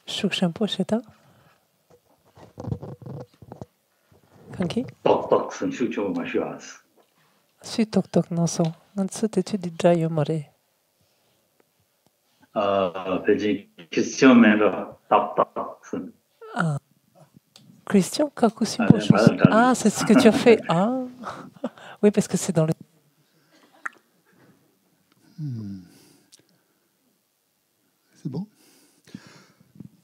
Shukshampo Sheta Kanki tok sun shucho ma shuas. Si tok tok noso. Nansu te tu di jayo mare. Peji Christian mero tok sun. Ah. Christian Kakusimbo. Ah, c'est ce que tu as fait. Ah. Oui, parce que c'est dans le. C'est bon?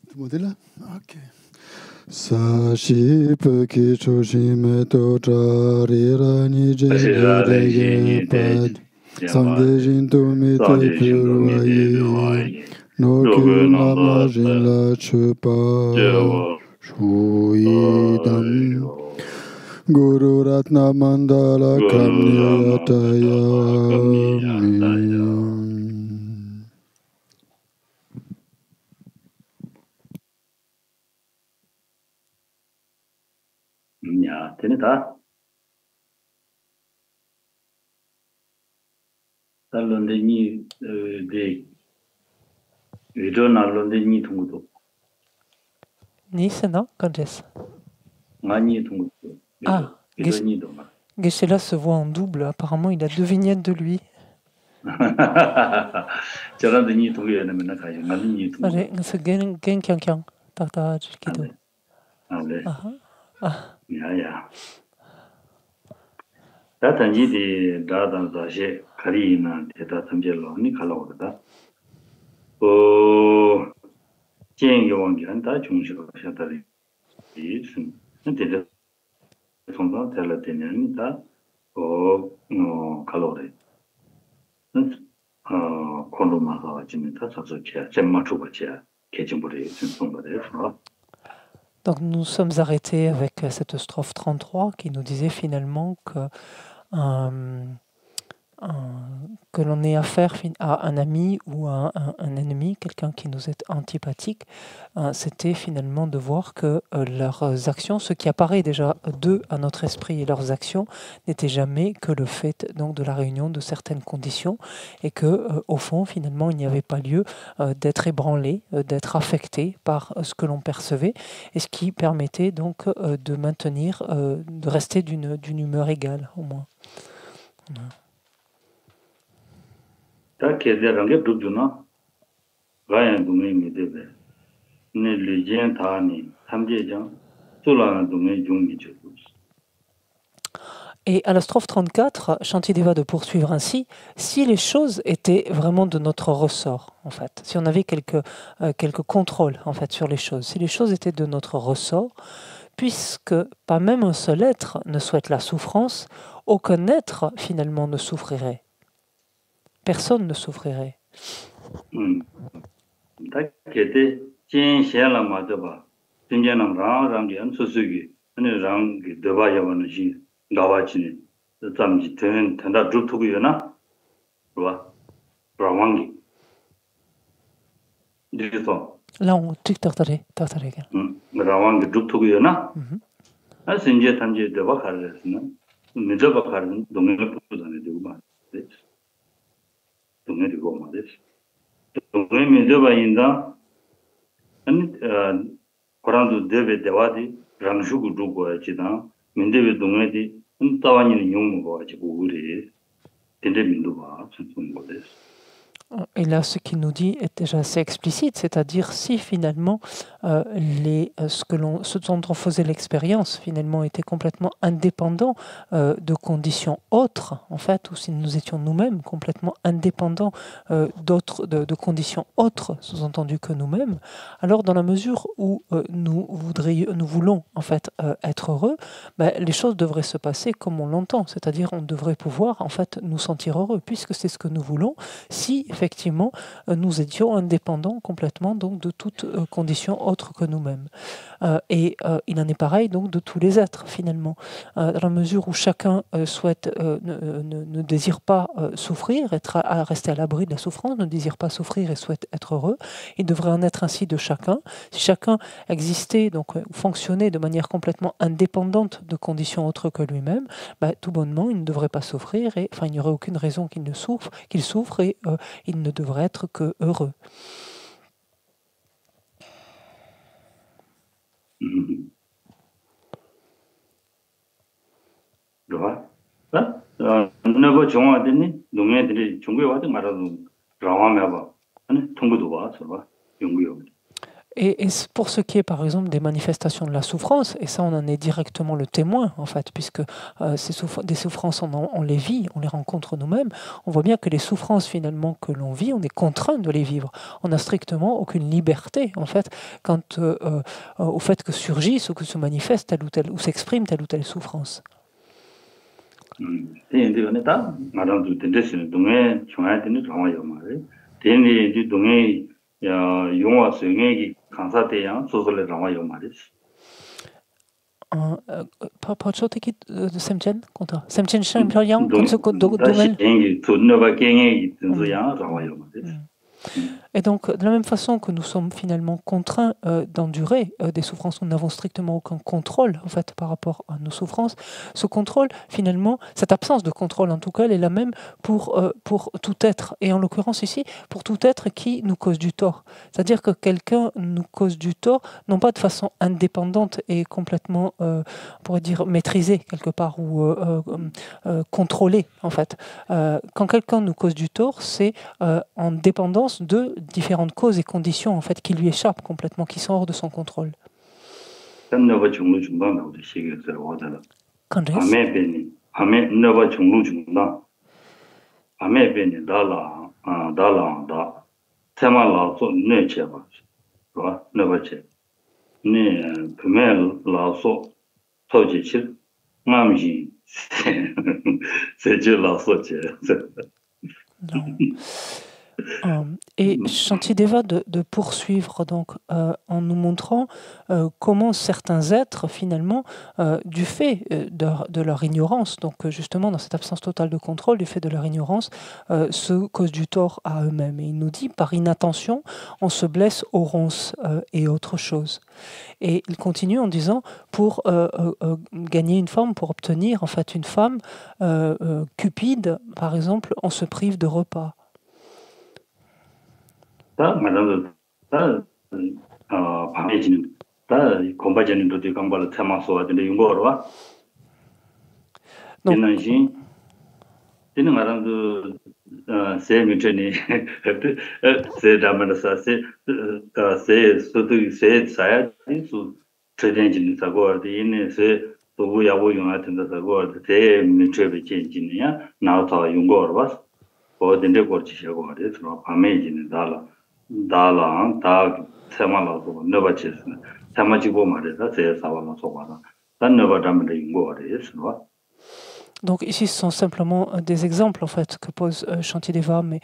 Tout le monde est là? Ok. Sashi peki choshime to charira ni je pad sangde jinto mi te purwaye noku nama jinla chupa shuidam Guru Ratna Mandala Kamniyatayam. Ya, tene ta. Talonde ni de Vidonalonde ni tungudo. Ni c'est non, Ganges. Ngani tungudo. Ah, Geshe-la se voit en double. Apparemment, il a 2 vignettes de lui. 저런데 니 동의에는 맨날 가요. 나는 니 동의. Allez, c'est gen tata kido. Allez. Ah. Ya. 다단지 디 다단자시 카리나 대다 탐jel로 니 칼로다.建议往前다 중시로 하다리. 이슨 근데 통과 될 때는 다 칼로리. Donc nous sommes arrêtés avec cette strophe 33 qui nous disait finalement que l'on ait affaire à un ami ou à un ennemi, quelqu'un qui nous est antipathique, c'était finalement de voir que leurs actions, ce qui apparaît déjà d'eux à notre esprit et leurs actions, n'était jamais que le fait donc de la réunion de certaines conditions et que au fond finalement il n'y avait pas lieu d'être ébranlé, d'être affecté par ce que l'on percevait et ce qui permettait donc de maintenir, de rester d'une humeur égale au moins. Et à la strophe 34, Shantideva de poursuivre ainsi, si les choses étaient vraiment de notre ressort, en fait, si on avait quelques contrôles en fait sur les choses, si les choses étaient de notre ressort, puisque pas même un seul être ne souhaite la souffrance, aucun être finalement ne souffrirait. Personne ne souffrirait. Là, on tic tartare. Rawangi duptuguyona. Asinje tanje deba kharresna. Nidaba kharren dongel puzane deba. Dongel goma des. Dongel midaba inda ani Quran debe dewadi rangshugu dugo achida mindebe dongedi tawani ni yomu go achibu uri. Tende minduba sungo des. Et là, ce qu'il nous dit est déjà assez explicite, c'est-à-dire si finalement ce dont on faisait l'expérience finalement était complètement indépendant de conditions autres, en fait, ou si nous étions nous-mêmes complètement indépendants de conditions autres, sous-entendu que nous-mêmes, alors dans la mesure où nous voulons en fait être heureux, les choses devraient se passer comme on l'entend, c'est-à-dire on devrait pouvoir en fait nous sentir heureux, puisque c'est ce que nous voulons, si effectivement nous étions indépendants complètement donc de toute condition autre que nous-mêmes. Et il en est pareil donc de tous les êtres finalement. Dans la mesure où chacun souhaite, ne désire pas souffrir, rester à l'abri de la souffrance, ne désire pas souffrir et souhaite être heureux, il devrait en être ainsi de chacun. Si chacun existait, donc fonctionnait de manière complètement indépendante de conditions autres que lui-même, tout bonnement il ne devrait pas souffrir et enfin il n'y aurait aucune raison qu'il souffre et il ne devrait être que heureux. 너버 정화되니 농해들이 중국에 와도 말아도 라와면 봐. 아니 통보도 와. 서봐. 연구요. Et pour ce qui est par exemple des manifestations de la souffrance, et ça on en est directement le témoin en fait, puisque des souffrances on les vit, on les rencontre nous-mêmes, on voit bien que les souffrances finalement que l'on vit, on est contraint de les vivre. On n'a strictement aucune liberté en fait quant au fait que surgisse ou que se manifeste telle ou telle, ou s'exprime telle ou telle souffrance. 파초테키 샘첸 kontra 샘첸 샴펴양 comme 도멜 돈너바 갱이 등소야 라와요. Et donc, de la même façon que nous sommes finalement contraints d'endurer des souffrances, nous n'avons strictement aucun contrôle en fait par rapport à nos souffrances. Ce contrôle, finalement, cette absence de contrôle en tout cas, elle est la même pour tout être, et en l'occurrence ici, pour tout être qui nous cause du tort. C'est-à-dire que quelqu'un nous cause du tort, non pas de façon indépendante et complètement, on pourrait dire, maîtrisée quelque part, ou contrôlée en fait. Quand quelqu'un nous cause du tort, c'est en dépendance de différentes causes et conditions en fait qui lui échappent complètement, qui sont hors de son contrôle. Et Shantideva de poursuivre donc en nous montrant comment certains êtres finalement du fait de leur ignorance, donc justement dans cette absence totale de contrôle, du fait de leur ignorance, se causent du tort à eux-mêmes. Et il nous dit par inattention on se blesse aux ronces et autre chose. Et il continue en disant pour gagner une femme, pour obtenir en fait une femme cupide par exemple, on se prive de repas. 다 말하는 다 방해지는 다 공부하는 것도 강발을 테마서 하는데 이거로 와. 이는시 이는 말하는 세미트니 세다만서 세 소도 세 사야디수 트레딩진 사고르디 이네세 도부야고 용하던데 사고르디 대 미트베 체인지냐 나우타 용거로 와. 어딘데 거치시고 하데 저 방해지는 달라 다 세마라고 너바치스네 세마지고 말해서 제 사와만 속아라 단 너바담데 인고래 있어. Donc ici, ce sont simplement des exemples en fait que pose Shantideva, mais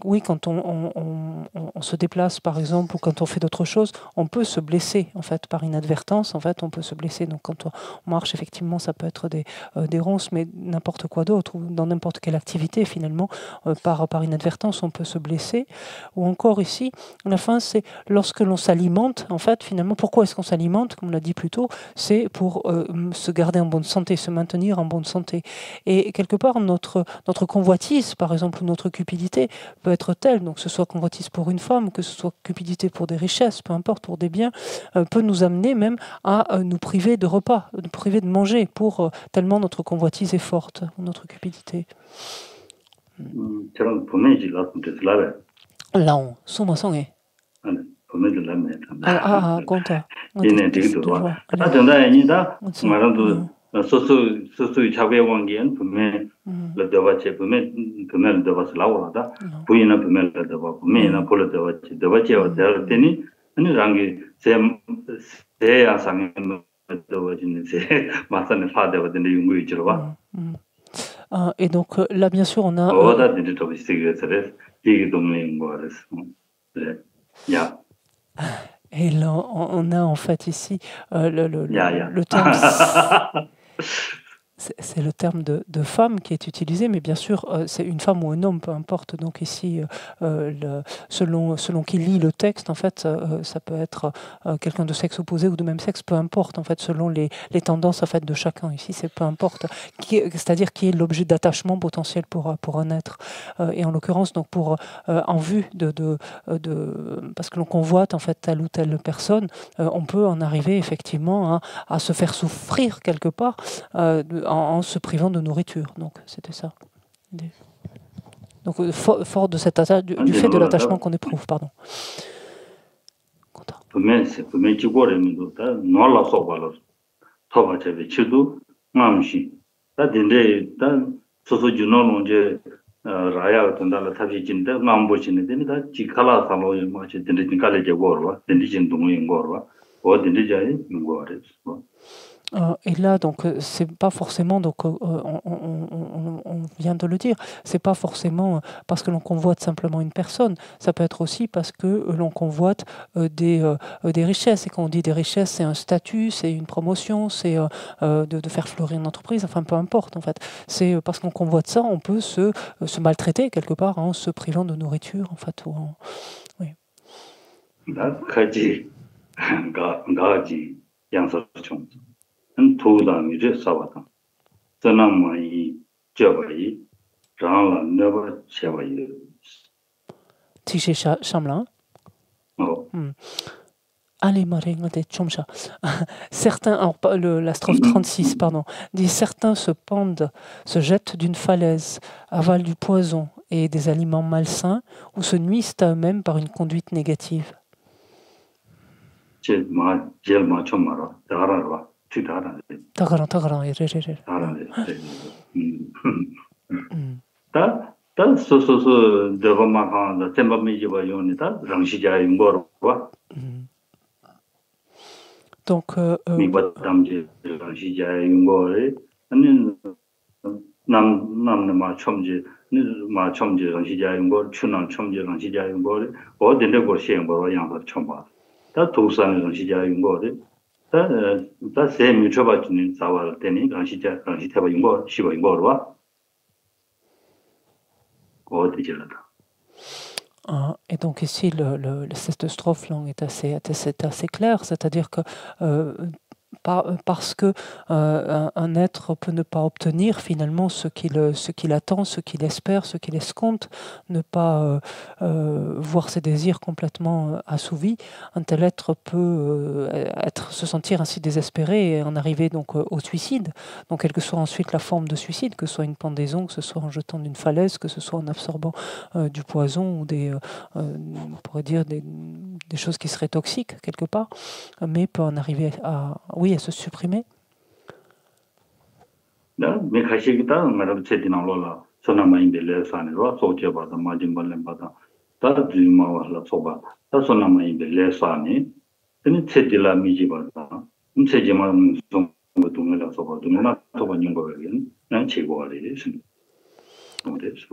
oui, quand on se déplace par exemple ou quand on fait d'autres choses, on peut se blesser en fait par inadvertance. En fait, on peut se blesser. Donc quand on marche, effectivement, ça peut être des ronces, mais n'importe quoi d'autre ou dans n'importe quelle activité finalement, par inadvertance, on peut se blesser. Ou encore ici, à la fin, c'est lorsque l'on s'alimente. En fait, finalement, pourquoi est-ce qu'on s'alimente? Comme on l'a dit plus tôt, c'est pour se garder en bonne santé, se maintenir en bonne santé. Et quelque part, notre convoitise, par exemple, notre cupidité peut être telle, donc que ce soit convoitise pour une femme, que ce soit cupidité pour des richesses, peu importe, pour des biens, peut nous amener même à nous priver de repas, nous priver de manger, pour tellement notre convoitise est forte, notre cupidité. Laon, sumasonge. Conta. 소소 자괴원기엔 분명 러더바체 분명 러더바스 라오라다 부인은 분명 러더바 분명이나 볼러더바체 더바체와 더르테니 아니 랑기 제 아상에 러더바지는 제 마산에 파데거든요 연구이 들어와. Et donc là bien sûr on a Et là, on a en fait ici le terme, c'est le terme de femme qui est utilisé, mais bien sûr, c'est une femme ou un homme, peu importe. Donc ici, selon qui lit le texte, en fait, ça peut être quelqu'un de sexe opposé ou de même sexe, peu importe, en fait, selon les tendances en fait, de chacun. Ici, c'est peu importe, c'est-à-dire qui est l'objet d'attachement potentiel pour un être. Et en l'occurrence, donc en vue parce que l'on convoite en fait telle ou telle personne, on peut en arriver effectivement à se faire souffrir quelque part en se privant de nourriture. Donc, c'était ça. Donc, fort de cet du fait de l'attachement qu'on éprouve, pardon. raya tanda tabi jinda ngambo chine deni da jikala salo ma che deni jinkale je gorwa deni jin dungu ngorwa o deni jai ngore. Et là, donc, c'est pas forcément, donc, on vient de le dire, c'est pas forcément parce que l'on convoite simplement une personne, ça peut être aussi parce que l'on convoite des richesses. Et quand on dit des richesses, c'est un statut, c'est une promotion, c'est de faire fleurir une entreprise, enfin, peu importe, en fait. C'est parce qu'on convoite ça, on peut se maltraiter quelque part en se privant de nourriture, en fait. Oui. Tiché Chamlin. Allez, certains, alors, la strophe 36, pardon, dit certains se pendent, se jettent d'une falaise, avalent du poison et des aliments malsains ou se nuisent à eux-mêmes par une conduite négative. Donc, et donc ici, cette strophe langue est assez claire, c'est-à-dire que parce que un être peut ne pas obtenir finalement ce qu'il attend, ce qu'il espère, ce qu'il escompte, ne pas voir ses désirs complètement assouvis, un tel être peut se sentir ainsi désespéré et en arriver donc au suicide. Donc quelle que soit ensuite la forme de suicide, que ce soit une pendaison, que ce soit en jetant d'une falaise, que ce soit en absorbant du poison ou on pourrait dire des choses qui seraient toxiques quelque part, mais peut en arriver à se supprimer.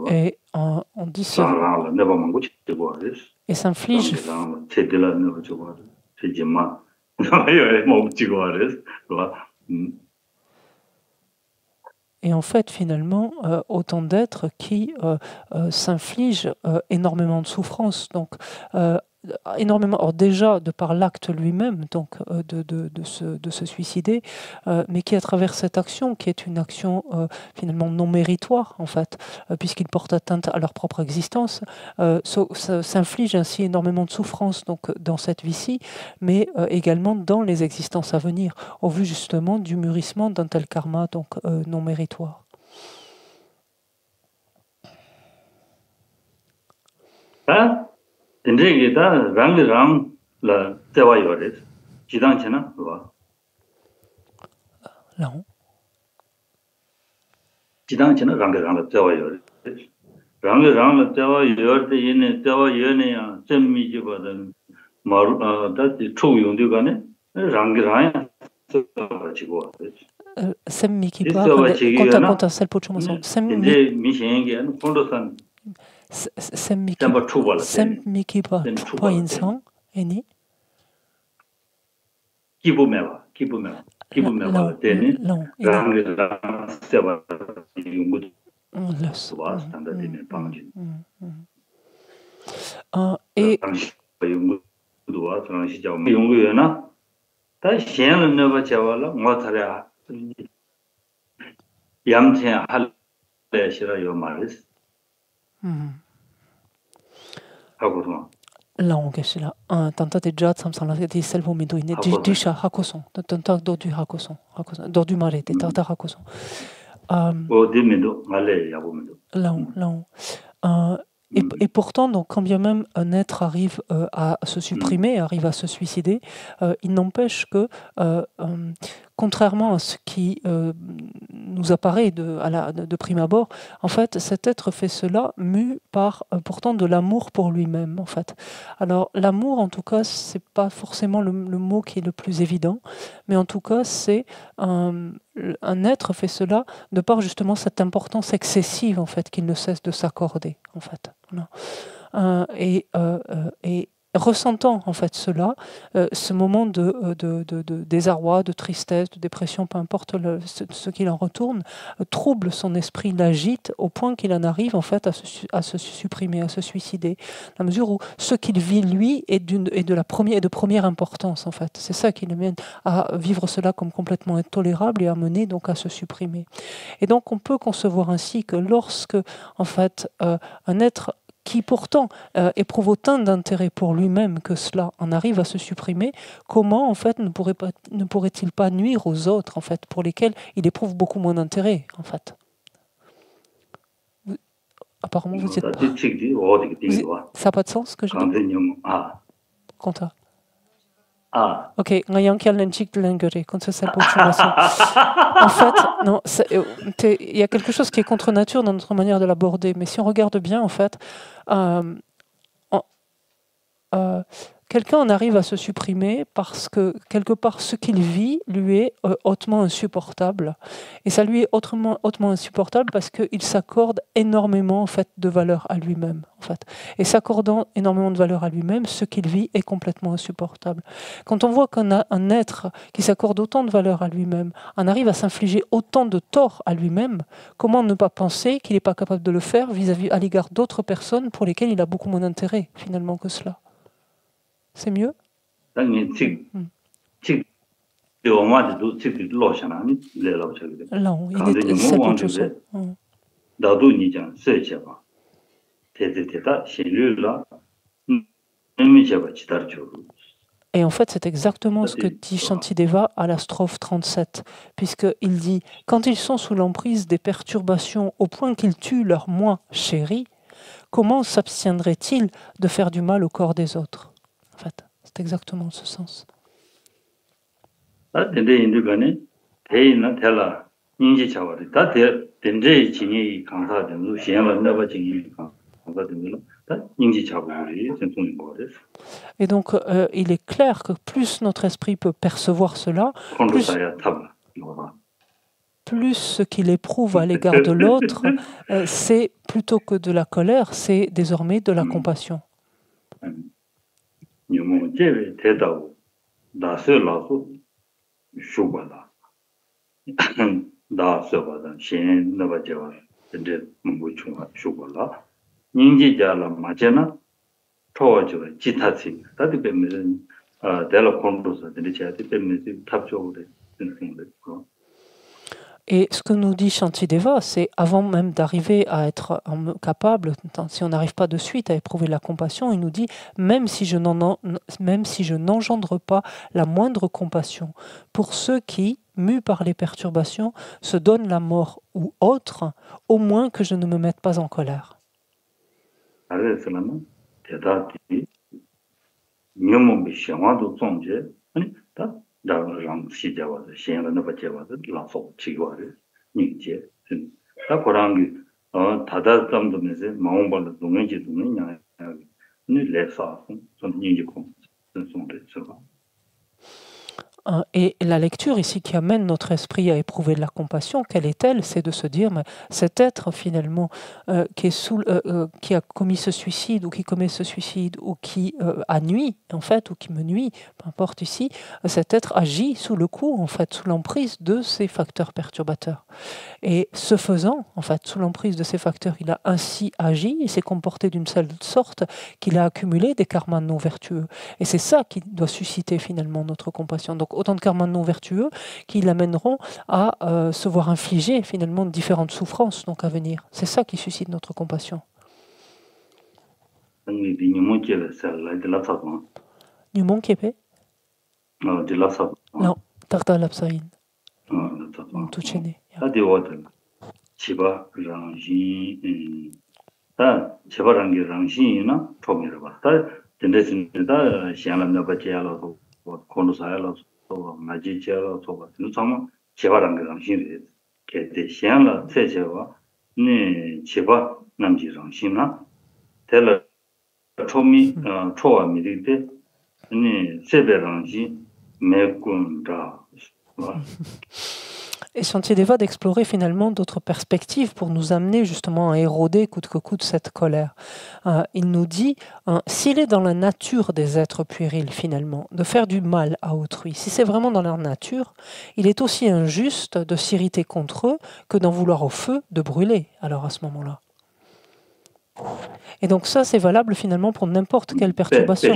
Et on dit et s'inflige. Et en fait, finalement, autant d'êtres qui s'infligent énormément de souffrance. Donc, énormément. Or déjà, de par l'acte lui-même, donc de se suicider, mais qui à travers cette action, qui est une action finalement non méritoire, en fait, puisqu'ils portent atteinte à leur propre existence, s'infligent ainsi énormément de souffrance donc, dans cette vie-ci, mais également dans les existences à venir, au vu justement du mûrissement d'un tel karma donc, non méritoire. Tendrege da rang la tewa yore jidang chena wa non jidang chena rang la tewa yore rang la tewa yore de yene tewa yene ya semmi ji badan maru da chu yong de gane rang ya jigo semmi ki ba conta sel pocho maso semmi mi shenge an kondosan semmi ki ba chupa insan eni kibumewa teni rang sewa yungu wa standard in pangin et yungu wa transi jaw yungu yana ta shen ne ba chawala ngotara yamchen hal le shira yo maris hagono Laon 계시라. Tanta te jat samsala di selvo medoine disha hakoson. Tanta dodu hakoson. Dodu mare te tata hakoson. 어디면도 말래 야보면도. Laon. Et pourtant, donc, quand bien même un être arrive à se supprimer, arrive à se suicider, il n'empêche que, contrairement à ce qui nous apparaît de prime abord, en fait, cet être fait cela mu par pourtant de l'amour pour lui-même, en fait. Alors, l'amour, en tout cas, c'est pas forcément le mot qui est le plus évident, mais en tout cas, c'est un être fait cela de par justement cette importance excessive, en fait, qu'il ne cesse de s'accorder, en fait. Voilà. Et ressentant en fait cela, ce moment de désarroi, de tristesse, de dépression, peu importe ce qu'il en retourne, trouble son esprit, l'agite au point qu'il en arrive en fait à se supprimer, à se suicider. À la mesure où ce qu'il vit lui est de première importance en fait. C'est ça qui le mène à vivre cela comme complètement intolérable et à mener donc à se supprimer. Et donc on peut concevoir ainsi que lorsque en fait un être qui pourtant éprouve autant d'intérêt pour lui-même que cela en arrive à se supprimer, comment en fait ne pourrait-il pas nuire aux autres en fait pour lesquels il éprouve beaucoup moins d'intérêt en fait. Apparemment vous êtes pas. Ça n'a pas de sens ce que je dis. Conta. Ok, en fait, non, il y a quelque chose qui est contre nature dans notre manière de l'aborder, mais si on regarde bien, en fait, quelqu'un en arrive à se supprimer parce que, quelque part, ce qu'il vit lui est hautement insupportable. Et ça lui est hautement insupportable parce qu'il s'accorde énormément en fait, de valeur à lui-même. En fait. Et s'accordant énormément de valeur à lui-même, ce qu'il vit est complètement insupportable. Quand on voit qu'on a un être qui s'accorde autant de valeur à lui-même, en arrive à s'infliger autant de tort à lui-même, comment ne pas penser qu'il n'est pas capable de le faire vis-à-vis à l'égard d'autres personnes pour lesquelles il a beaucoup moins d'intérêt, finalement, que cela. C'est mieux? Là, il c'est autre chose. Et en fait, c'est exactement ce que dit Shantideva à la strophe 37, puisqu'il dit « Quand ils sont sous l'emprise des perturbations au point qu'ils tuent leur moi chéri, comment s'abstiendraient-ils de faire du mal au corps des autres ?» En fait, c'est exactement ce sens. Et donc, il est clair que plus notre esprit peut percevoir cela, plus ce qu'il éprouve à l'égard de l'autre, c'est plutôt que de la colère, c'est désormais de la compassion. Et ce que nous dit Shantideva, c'est avant même d'arriver à être capable, si on n'arrive pas de suite à éprouver la compassion, il nous dit même si je n'engendre pas la moindre compassion pour ceux qui, mus par les perturbations, se donnent la mort ou autre, au moins que je ne me mette pas en colère. Et la lecture ici qui amène notre esprit à éprouver de la compassion, quelle est-elle? C'est de se dire, mais cet être finalement qui a commis ce suicide ou qui commet ce suicide ou qui a nui en fait ou qui me nuit, peu importe ici, cet être agit sous le coup en fait, sous l'emprise de ces facteurs perturbateurs. Et ce faisant, en fait, sous l'emprise de ces facteurs, il a ainsi agi et s'est comporté d'une telle sorte qu'il a accumulé des karmas non vertueux. Et c'est ça qui doit susciter finalement notre compassion. Donc autant de karmas non vertueux qui l'amèneront à se voir infliger finalement différentes souffrances donc à venir. C'est ça qui suscite notre compassion. 당이 비니모께 살라 들라사고 Numon Kepe? 들라사 Non, Tarta Lapsaïn. 들라사 Touchene. 다디 워든 지바 랑시 다 지바란 게 랑시나 처음이라 봤다 근데진다 시안람나 바지야로 콘도사야로 마지지야로 또 참 지바란 게 랑시리 게데 시안라 세제와 네 지바 남지 랑시나 텔 초미 초와 미리데 네 세베랑시 메군다 Et Shanti Deva d'explorer finalement d'autres perspectives pour nous amener justement à éroder coûte que coûte cette colère. Il nous dit, s'il est dans la nature des êtres puérils finalement, de faire du mal à autrui, si c'est vraiment dans leur nature, il est aussi injuste de s'irriter contre eux que d'en vouloir au feu de brûler, alors à ce moment-là. Et donc ça, c'est valable finalement pour n'importe quelle perturbation.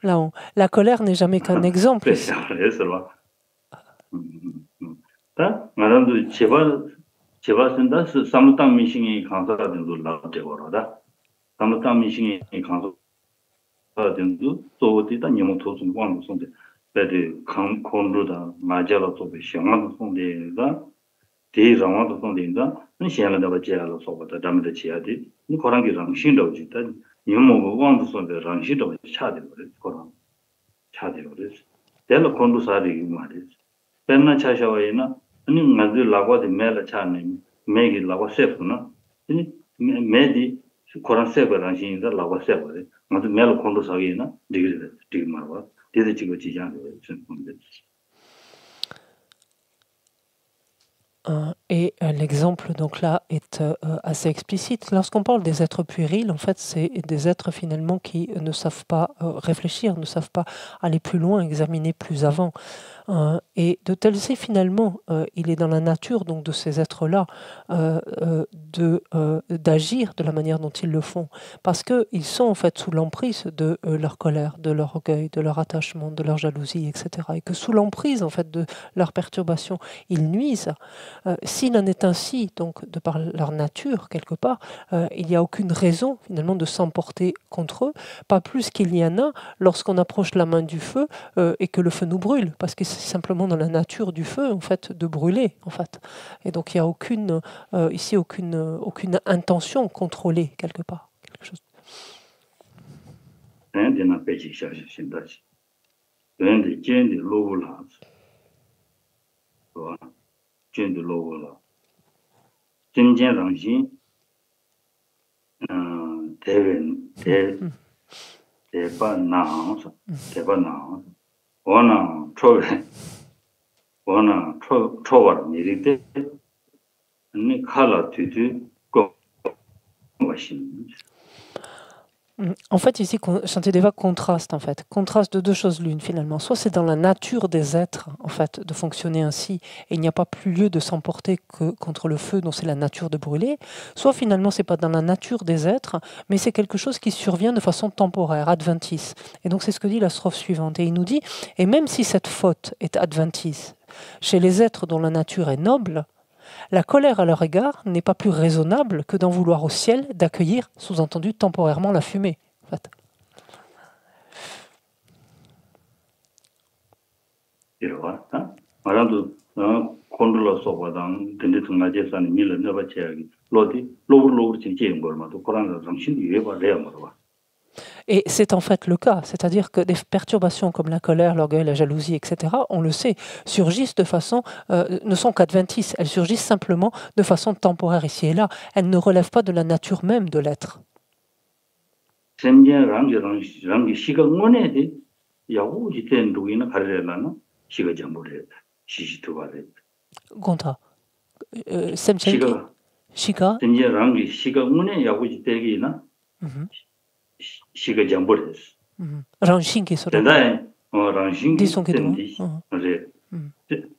La colère n'est jamais qu'un exemple. 다 나랑도 제발 삼루땅 미싱이 강사라든도 나오되거라다 삼루땅 미싱이 강사라든도 또 어디다 너무 도좀 광고 손데 배드 콘로다 마자로 또 시험도 손데가 대상화도 손데인가 시험을 받지야로 소보다 담을 지야지 이 거랑기랑 신도지다 너무 광고 손데 랑시도 차대 버려 거랑 차대 버려 될 콘로사리 말이지 penna chashawayna ani ngadu lagwa de mela chane megi lagwa sefuna ani medi koran seba ranshin da lagwa seba de ngadu mela kondo sagina digri marwa de chigo chijan de Et l'exemple donc là est assez explicite. Lorsqu'on parle des êtres puérils, en fait, c'est des êtres finalement qui ne savent pas réfléchir, ne savent pas aller plus loin, examiner plus avant. Et de tels faits, finalement, il est dans la nature donc de ces êtres-là d'agir de la manière dont ils le font, parce qu'ils sont en fait sous l'emprise de leur colère, de leur orgueil, de leur attachement, de leur jalousie, etc. Et que sous l'emprise en fait de leur perturbation, ils nuisent. S'il en est ainsi, donc de par leur nature quelque part, il n'y a aucune raison finalement de s'emporter contre eux, pas plus qu'il y en a lorsqu'on approche la main du feu et que le feu nous brûle, parce que c'est simplement dans la nature du feu en fait de brûler en fait. Et donc il n'y a aucune ici aucune intention contrôlée quelque part. Quelque chose. En fait, ici, Shantideva contraste de deux choses l'une finalement. Soit c'est dans la nature des êtres, en fait, de fonctionner ainsi, et il n'y a pas plus lieu de s'emporter que contre le feu, dont c'est la nature de brûler. Soit finalement, c'est pas dans la nature des êtres, mais c'est quelque chose qui survient de façon temporaire, adventice. Et donc c'est ce que dit la strophe suivante. Et il nous dit, et même si cette faute est adventice, chez les êtres dont la nature est noble, la colère à leur égard n'est pas plus raisonnable que d'en vouloir au ciel d'accueillir, sous-entendu temporairement, la fumée. En fait. Et c'est en fait le cas, c'est-à-dire que des perturbations comme la colère, l'orgueil, la jalousie, etc., on le sait, surgissent de façon, ne sont qu'adventices, elles surgissent simplement de façon temporaire ici et là, elles ne relèvent pas de la nature même de l'être. Gonta, Semchenki, Shika. Ranshinki sora. Disons que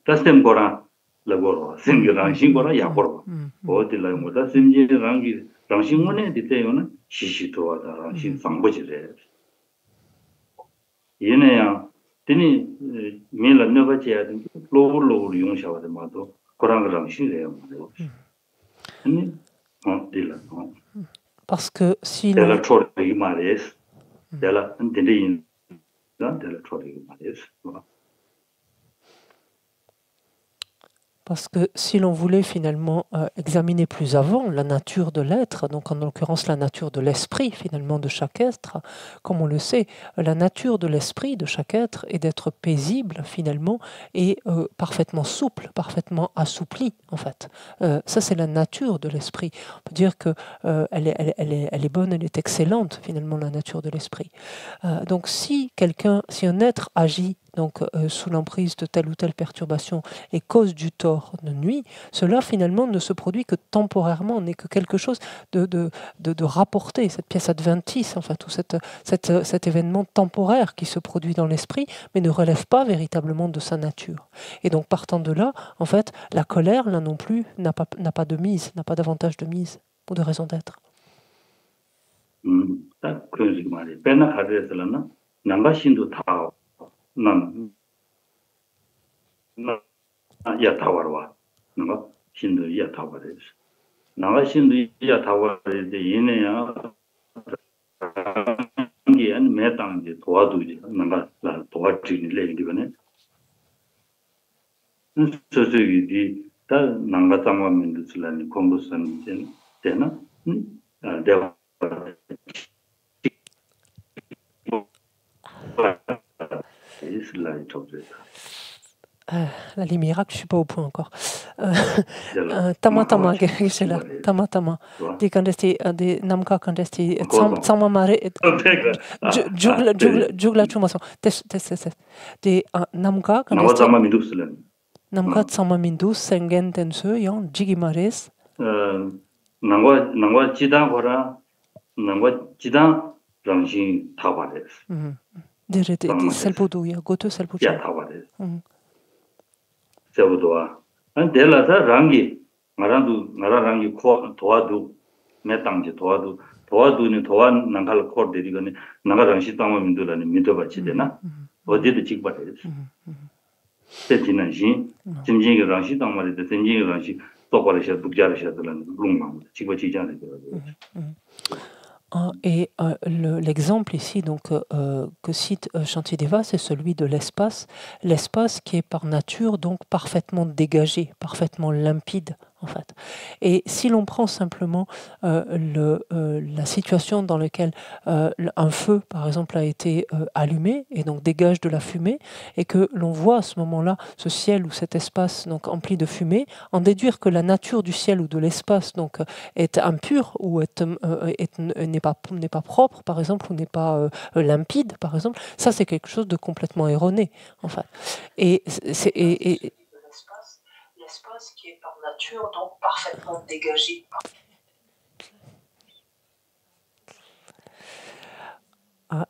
tastem gora la goro semgi ranshin gora ya goro o de la mo da semgi rangi ranshin mone de te yona shishi to wa da ranshin sangbo jire yene ya tini me la ne ba che ya de lo yong sha wa de ma do korang ranshin le ya mo ni de la Parce que si Dela l'on... chori mares. Dela dili dela chori mares. Parce que si l'on voulait finalement examiner plus avant la nature de l'être, donc en l'occurrence la nature de l'esprit finalement de chaque être, comme on le sait, la nature de l'esprit de chaque être est d'être paisible finalement et parfaitement souple, parfaitement assoupli en fait. Ça c'est la nature de l'esprit. On peut dire que elle est bonne, elle est excellente finalement la nature de l'esprit. Donc si un être agit donc sous l'emprise de telle ou telle perturbation et cause du tort de nuit, cela finalement ne se produit que temporairement, n'est que quelque chose de rapporté, cette pièce adventice, en fait, ou cet événement temporaire qui se produit dans l'esprit, mais ne relève pas véritablement de sa nature. Et donc partant de là, en fait, la colère, là non plus, n'a pas de mise, n'a pas d'avantage de mise ou de raison d'être. 야타와와 너가 신도 야타와레스 나가 신도 야타와레데 얘네야 이게 안 매당지 도와두지 나가 도와주니 레이디거네 저저기 다 나가 장관님들 슬라니 공부선 되나 내가 슬라이 접제 La lumière, je ne suis pas au point encore. Tama, Gisela, tama. Die kan desti, die namka kan desti, sama mare, jugla chumaso. Tes. Die namka kan desti. Namka sama mindu sengen tensu yon jigi mares. Nangwa jidang hora, nangwa jidang rangshin tawares. Dire di selpudu ya, goto selpudu. Ya tawares. 세우도와 안델라다 랑기 나라 랑기 코 도와도 매당지 도와도니 도안 나갈 코르데리거니 나가랑 시땅을 민들라니 믿어봐지 되나 어디도 직발해 세진한시 진진이랑 시땅 말이데 진진이랑 시 똑바르셔 독자르셔들은 롱망 직발지잖아요. Et l'exemple ici donc, que cite Shantideva, c'est celui de l'espace qui est par nature donc parfaitement dégagé, parfaitement limpide en fait. Et si l'on prend simplement la situation dans laquelle un feu par exemple a été allumé et donc dégage de la fumée et que l'on voit à ce moment-là ce ciel ou cet espace donc empli de fumée, en déduire que la nature du ciel ou de l'espace donc est impure ou n'est pas propre par exemple ou n'est pas limpide par exemple, ça c'est quelque chose de complètement erroné en fait. Et l'espace qui est par nature donc parfaitement dégagé.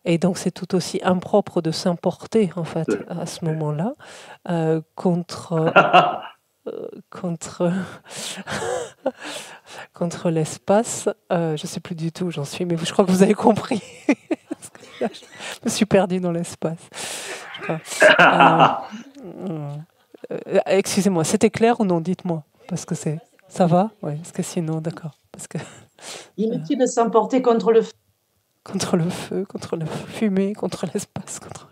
Et donc c'est tout aussi impropre de s'importer en fait à ce moment-là contre l'espace. Je ne sais plus du tout où j'en suis, mais je crois que vous avez compris. Je me suis perdue dans l'espace. Excusez-moi, c'était clair ou non? Dites-moi, parce que ça va? Oui, parce que sinon, d'accord. Parce que inutile de s'emporter contre le feu. Contre le feu, contre la fumée, contre l'espace, contre...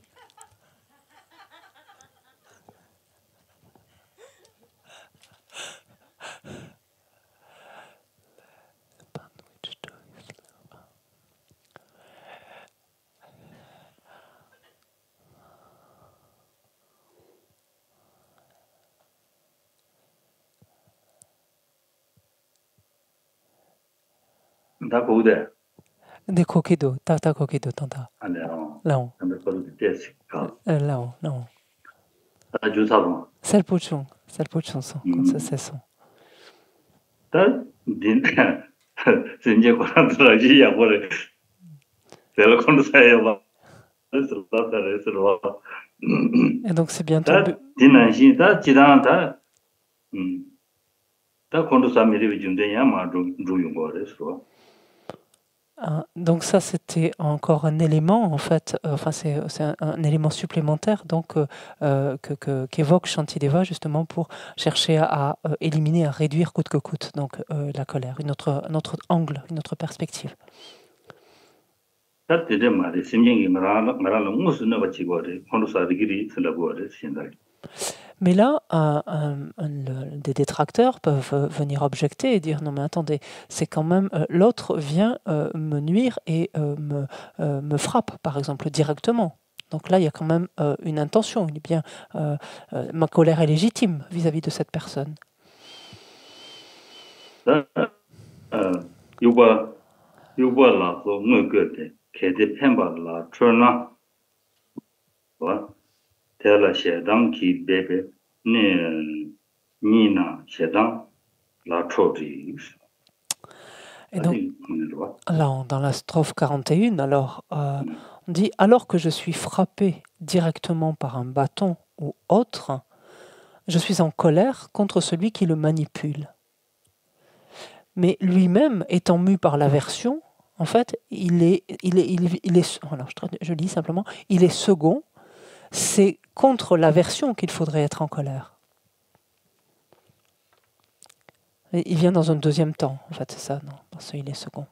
De kokido, tata kokido, tanta. Là-haut. Là-haut. Selpuchon, son, quand ça c'est son. Et donc c'est bientôt... Donc ça, c'était encore un élément, en fait, enfin c'est un élément supplémentaire donc qu'évoque Shantideva justement pour chercher à éliminer, à réduire coûte que coûte donc la colère, un autre angle, une autre perspective. Mais là, des détracteurs peuvent venir objecter et dire non mais attendez, c'est quand même l'autre vient me nuire et me frappe par exemple directement. Donc là, il y a quand même une intention. Il est bien, ma colère est légitime vis-à-vis de cette personne. Et donc, là, dans la strophe 41, alors, on dit « Alors que je suis frappé directement par un bâton ou autre, je suis en colère contre celui qui le manipule. » Mais lui-même, étant mu par l'aversion, en fait, alors, je lis simplement, il est second, c'est contre l'aversion qu'il faudrait être en colère. Il vient dans un deuxième temps, en fait, c'est ça, non, parce qu'il est second.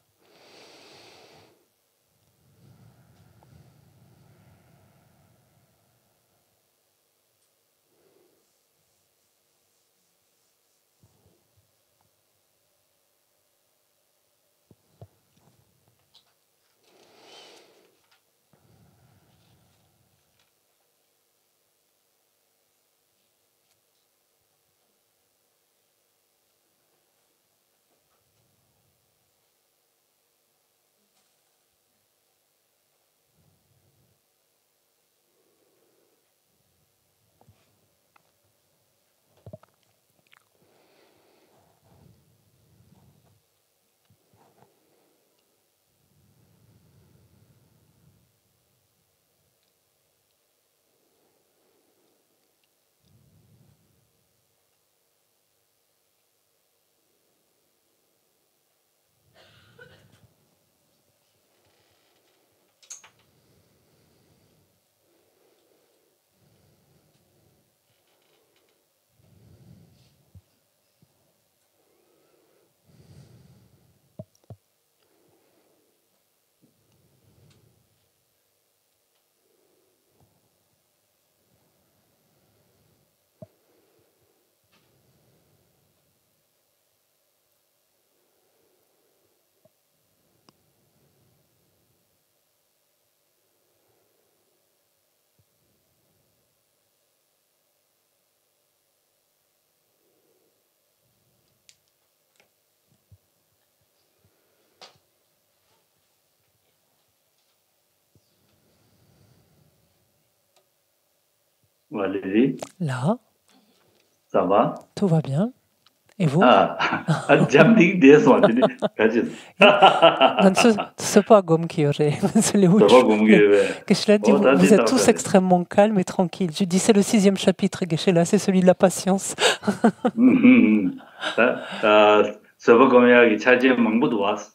Valérie, Là, ça va? tout va bien. Et vous? 잠들기 돼서 완전히 가지. C'est pas comme qui aurait. C'est les Ça va comme Geshe-la dit, vous êtes tous extrêmement calmes et tranquilles. Je dis, c'est le 6e chapitre, Geshe-la, c'est celui de la patience. Ça va comme 이야기 차지에 망보도 왔어.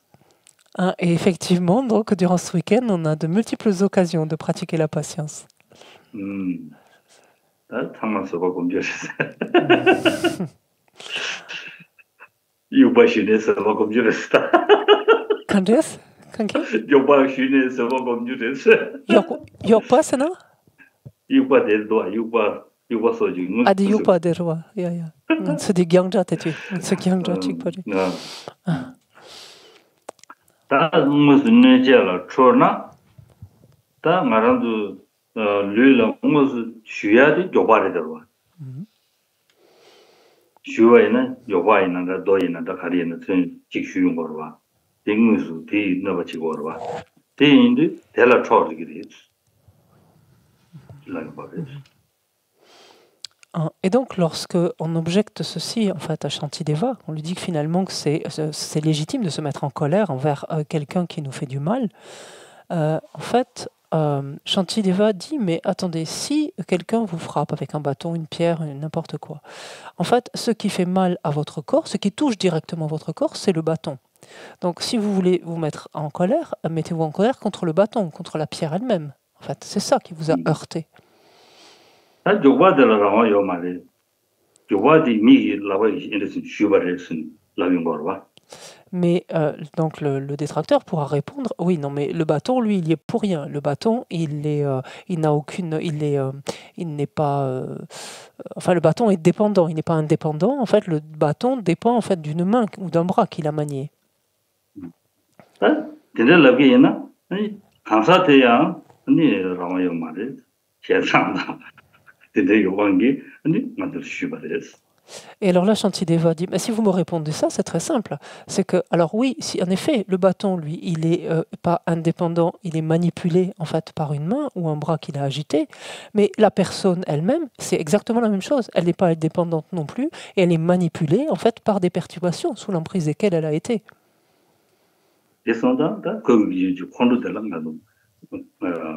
Et effectivement, donc, durant ce week-end, on a de multiples occasions de pratiquer la patience. 정말 ça va comme Dieu. Yuba Shune, ça va comme Dieu. Candice? Yuba Shune, ça va comme Dieu. Yuba, c'est non? Yuba des doigts, Yuba soju. Ah, de Yuba des rois. C'est du Gyangja, t'es-tu? C'est Gyangja, tu peux dire. Ta musun jela chorna ta ngarandu lula mus shuyadi jobare derwa shuwaina yobaina da doina da karina tsin jikshuyun gorwa dingmusu di nabachi gorwa de indi tela chor gidi Et donc, lorsque on objecte ceci en fait à Shantideva, on lui dit que finalement que c'est légitime de se mettre en colère envers quelqu'un qui nous fait du mal. En fait, Shantideva dit mais attendez, si quelqu'un vous frappe avec un bâton, une pierre, n'importe quoi, en fait, ce qui fait mal à votre corps, ce qui touche directement votre corps, c'est le bâton. Donc, si vous voulez vous mettre en colère, mettez-vous en colère contre le bâton, contre la pierre elle-même. En fait, c'est ça qui vous a heurté. 다 조바들라고 요 말이 조바디 미 라바이 인데스 슈바레스 라빙 거와 Mais donc le détracteur pourra répondre, oui, non, mais le bâton, lui, il y est pour rien. Le bâton, il n'a aucune, il n'est pas, enfin, le bâton est dépendant. Il n'est pas indépendant. En fait, le bâton dépend en fait d'une main ou d'un bras qu'il a manié. 다 딘들라게나 아니 감사돼야 아니 라마요 말이 제상다 딘데 요방기 아니 만들 슈바레스 Et alors là, Shantideva dit, mais si vous me répondez ça, c'est très simple. C'est que, alors oui, si en effet, le bâton, lui, il est pas indépendant, il est manipulé en fait par une main ou un bras qu'il a agité, mais la personne elle-même, c'est exactement la même chose. Elle n'est pas indépendante non plus, et elle est manipulée en fait par des perturbations sous l'emprise desquelles elle a été. 대선다 그 이제 콘도들랑 나도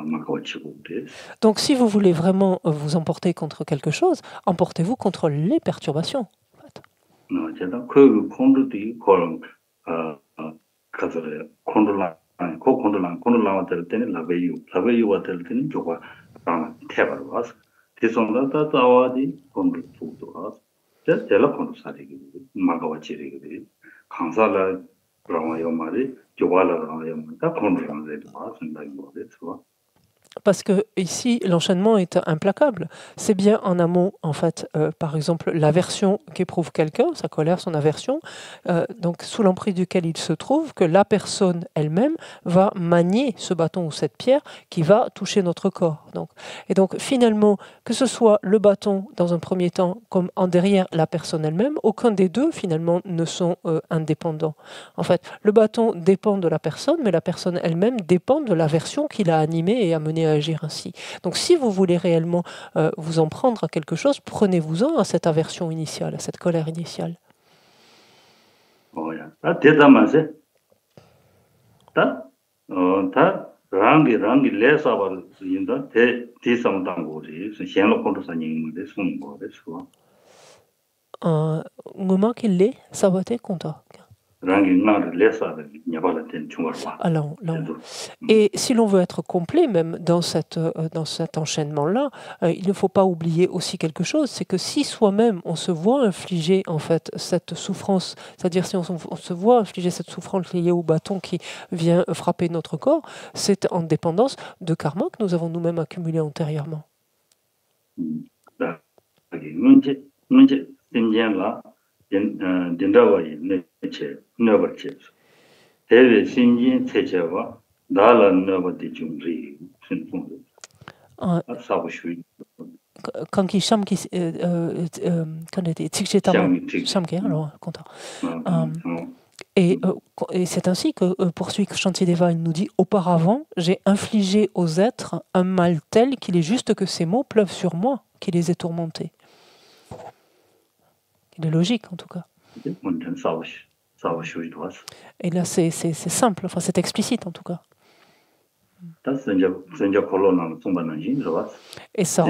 마카와치고 돼 Donc si vous voulez vraiment vous emporter contre quelque chose, emportez-vous contre les perturbations. En fait. 제가 그 콘도들이 걸 가서래 콘도랑 콘도랑 될 때는 라베이오가 될 때는 저거 태바로 와서 대선다 따와디 콘도 쪽도 와서 제가 콘도 사리기 마카와치리기 강사라 그러면 요 말이 Parce que ici, l'enchaînement est implacable. C'est bien en amont, en fait, par exemple, l'aversion qu'éprouve quelqu'un, sa colère, son aversion, donc sous l'emprise duquel il se trouve, que la personne elle-même va manier ce bâton ou cette pierre qui va toucher notre corps. Et donc, finalement, que ce soit le bâton dans un premier temps, comme en derrière la personne elle-même, aucun des deux, finalement, ne sont indépendants. En fait, le bâton dépend de la personne, mais la personne elle-même dépend de l'aversion qui l'a animée et amenée à agir ainsi. Donc si vous voulez réellement vous en prendre à quelque chose, prenez-vous-en à cette aversion initiale, à cette colère initiale. Ngoma kille sabate konta. Alors, et si l'on veut être complet, même dans cet enchaînement-là, il ne faut pas oublier aussi quelque chose, c'est que si soi-même on se voit infliger en fait cette souffrance, c'est-à-dire si on se voit infliger cette souffrance liée au bâton qui vient frapper notre corps, c'est en dépendance de karma que nous avons nous-mêmes accumulé antérieurement. Quand il chame qui quand il dit alors content. Et c'est ainsi que poursuit Shantideva, il nous dit auparavant j'ai infligé aux êtres un mal tel qu'il est juste que ces mots pleuvent sur moi, qui les ai tourmentés. Il est logique en tout cas. Et là c'est simple, enfin c'est explicite en tout cas. Et ça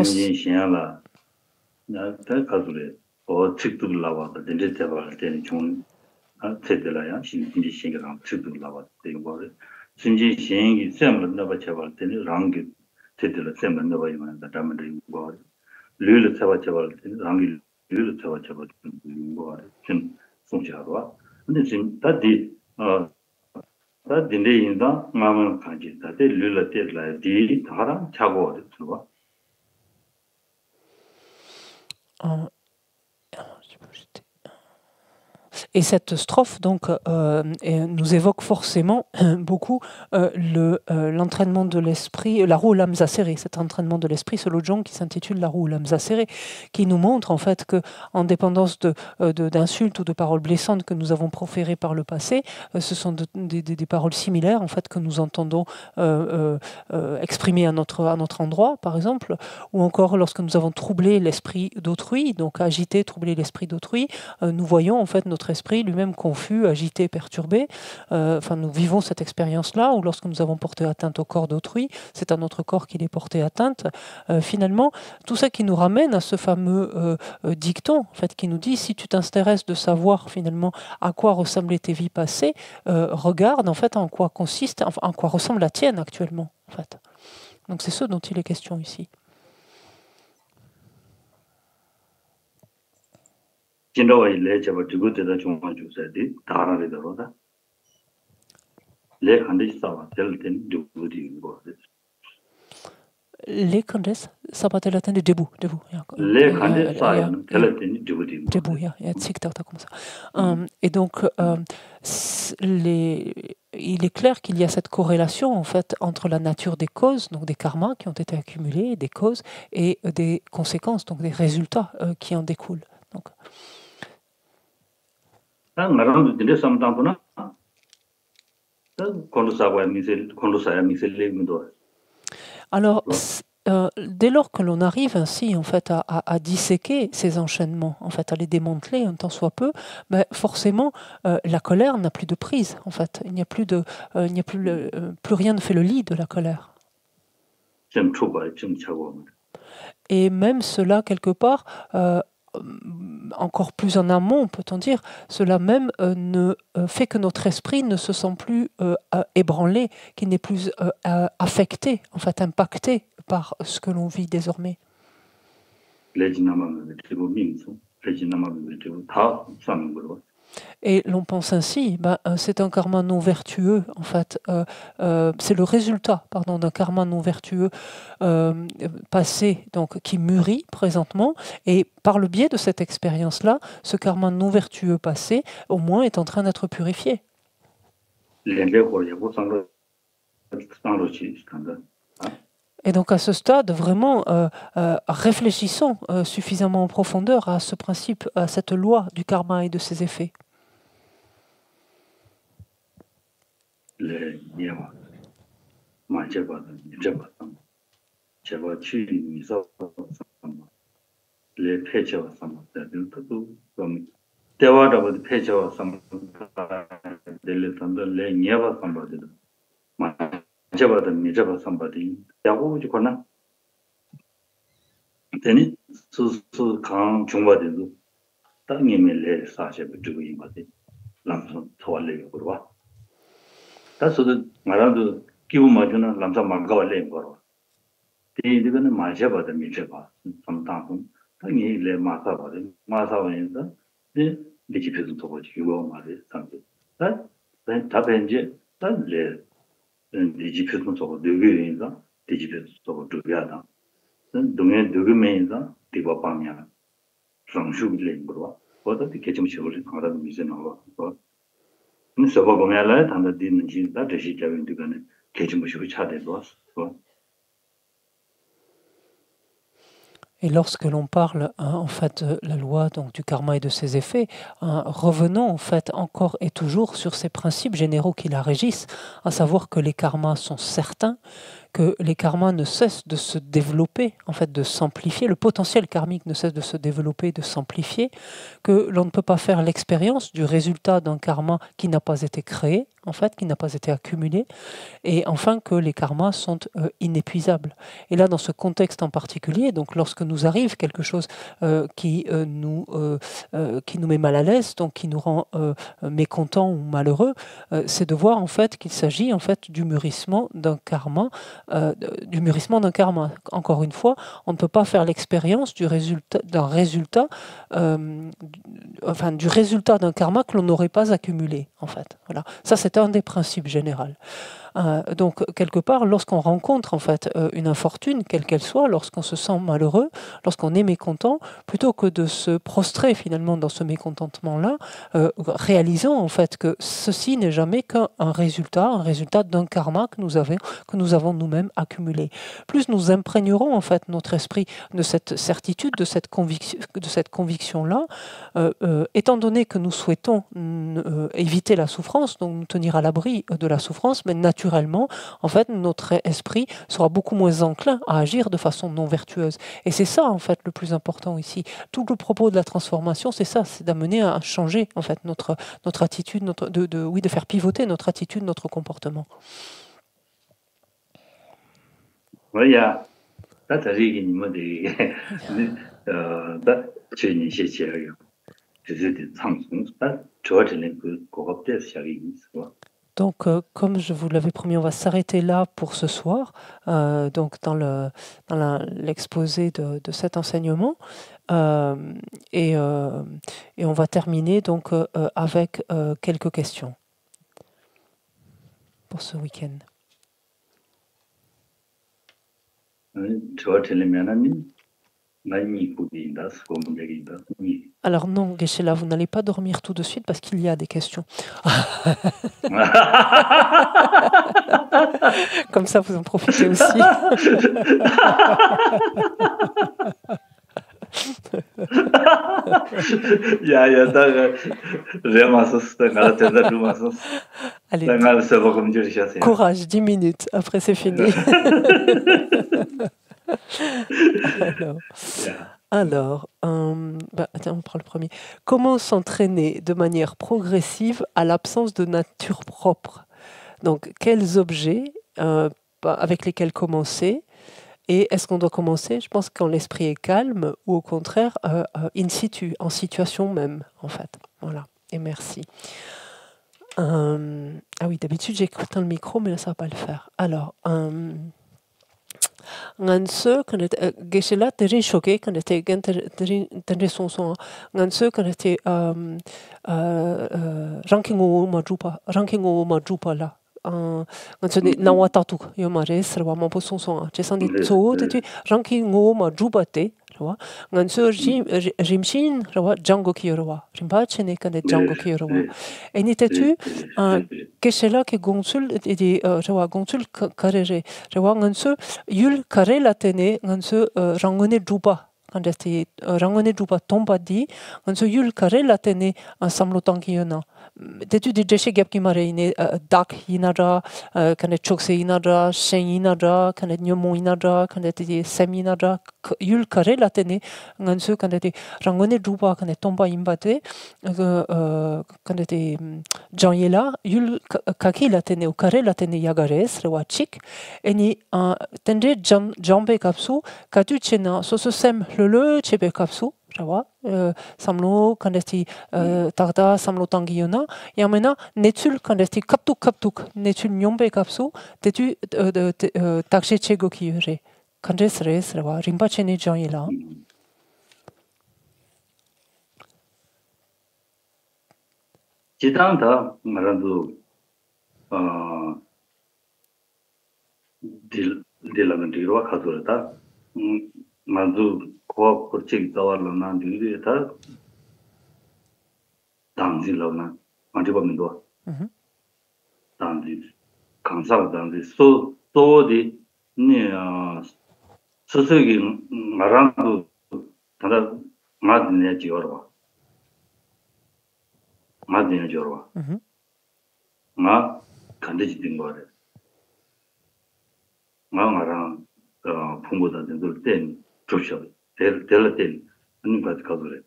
Et cette strophe donc nous évoque forcément beaucoup l'entraînement de l'esprit, la roue aux lames acérées. Cet entraînement de l'esprit, ce lojong qui s'intitule la roue aux lames acérées, qui nous montre en fait que, en dépendance d'insultes ou de paroles blessantes que nous avons proférées par le passé, ce sont des paroles similaires en fait que nous entendons exprimer à notre endroit, par exemple, ou encore lorsque nous avons troublé l'esprit d'autrui, donc agité, troublé l'esprit d'autrui, nous voyons en fait notre esprit esprit lui-même confus, agité, perturbé. Enfin, nous vivons cette expérience-là, où lorsque nous avons porté atteinte au corps d'autrui, c'est à notre corps qu'il est porté atteinte. Finalement, tout ça qui nous ramène à ce fameux dicton, en fait, qui nous dit, si tu t'intéresses de savoir finalement à quoi ressemblaient tes vies passées, regarde en fait en quoi consiste, enfin, en quoi ressemble la tienne actuellement, en fait. Donc c'est ce dont il est question ici. Les Kandes, Sabatel atteint des debout, debout. Les Kandes, ça, debout. Debout, il y a comme ça. Et donc, il est clair qu'il y a cette corrélation en fait entre la nature des causes, donc des karmas qui ont été accumulés, des causes, et des conséquences, donc des résultats qui en découlent. Donc. Alors, dès lors que l'on arrive ainsi en fait à disséquer ces enchaînements, en fait à les démanteler un tant soit peu, ben, forcément la colère n'a plus de prise. En fait, il n'y a plus plus rien ne fait le lit de la colère. Et même cela quelque part. Encore plus en amont, peut-on dire, cela même ne fait que notre esprit ne se sent plus ébranlé, qu'il n'est plus affecté, en fait impacté par ce que l'on vit désormais. Et l'on pense ainsi, c'est un karma non vertueux, en fait, c'est le résultat, d'un karma non vertueux passé, donc qui mûrit présentement, et par le biais de cette expérience-là, ce karma non vertueux passé, au moins, est en train d'être purifié. Et donc à ce stade, vraiment, réfléchissons suffisamment en profondeur à ce principe, à cette loi du karma et de ses effets. Et lorsque l'on parle en fait de la loi donc, du karma et de ses effets, revenons en fait encore et toujours sur ces principes généraux qui la régissent, à savoir que les karmas sont certains, que les karmas ne cessent de se développer, en fait de s'amplifier, le potentiel karmique ne cesse de se développer, de s'amplifier, que l'on ne peut pas faire l'expérience du résultat d'un karma qui n'a pas été créé, en fait, qui n'a pas été accumulé, et enfin que les karmas sont inépuisables. Et là, dans ce contexte en particulier, donc lorsque nous arrive quelque chose qui nous met mal à l'aise, donc qui nous rend mécontents ou malheureux, c'est de voir en fait qu'il s'agit en fait du mûrissement d'un karma. Encore une fois, on ne peut pas faire l'expérience du résultat d'un karma que l'on n'aurait pas accumulé, en fait. Voilà. Ça, c'est un des principes généraux. Donc, quelque part, lorsqu'on rencontre en fait une infortune, quelle qu'elle soit, lorsqu'on se sent malheureux, lorsqu'on est mécontent, plutôt que de se prostrer finalement dans ce mécontentement-là, réalisons en fait que ceci n'est jamais qu'un résultat d'un karma que nous avons nous-mêmes accumulé. Plus nous imprégnerons en fait notre esprit de cette certitude, de cette conviction-là, étant donné que nous souhaitons éviter la souffrance, donc nous tenir à l'abri de la souffrance, mais naturellement naturellement, en fait, notre esprit sera beaucoup moins enclin à agir de façon non vertueuse. Et c'est ça, en fait, le plus important ici. Tout le propos de la transformation, c'est ça, c'est d'amener à changer, en fait, notre attitude, de faire pivoter notre attitude, notre comportement. Oui, ça c'est ce que nous dit. Je ne sais pas. Donc, comme je vous l'avais promis, on va s'arrêter là pour ce soir, donc dans l'exposé de cet enseignement, et on va terminer donc avec quelques questions pour ce week-end. Alors non, Geshe-la, vous n'allez pas dormir tout de suite parce qu'il y a des questions. Comme ça, vous en profitez aussi. Allez, courage, 10 minutes, après c'est fini. Alors, attends, on prend le premier. Comment s'entraîner de manière progressive à l'absence de nature propre? Donc, quels objets avec lesquels commencer? Et est-ce qu'on doit commencer, je pense, quand l'esprit est calme ou au contraire in situ, en situation même, en fait. Voilà, et merci. Ah oui, d'habitude j'écoute dans le micro, mais là ça va pas le faire. Alors, nganse quand Geshe-la terin choqué quand était terin son nganse quand était ranking majupa là nganse nawa tatu yo mare serwa mampo son chesan de tso de ranking majupa te rawa nganse jimshin rawa jango kiyorwa rimba chene quand jango kiyorwa et n'était-tu Geshe-la ke gonsul et rawa gonsul karere rawa nganse yul kare la tene nganse rangone juba quand était rangone juba tomba di nganse yul kare la tene en samlotan kiyona detu de jeshe gap ki mare ine dak inara quand chokse inara shen inara quand nyomo inara quand était sem inara yul kare la tene nganse quand était rangone juba quand tomba imbate quand était janyela yul kaki la tene o kare la tene yagares rewa chik eni tende jambe kapsu katu chena so sem le chebe kapsu rawa samlo kandesti tarda samlo tangiyona yamena netul kandesti kaptuk netul nyombe kapsu tetu takshe chego kiyure kandesre rawa rimba chene janyela 지단다 말아도 딜라멘티로 가져다 만두 코 코치 자warlana 디리다 당질로나 만지보면도 당지 강사 당지 소소디 니 스스기 말아도 다다 맞네 지어봐 맞네 지어봐 나 간대지 된 거래 마음아랑 풍부다들 땐 조셔 될 땐 아니까지 가서래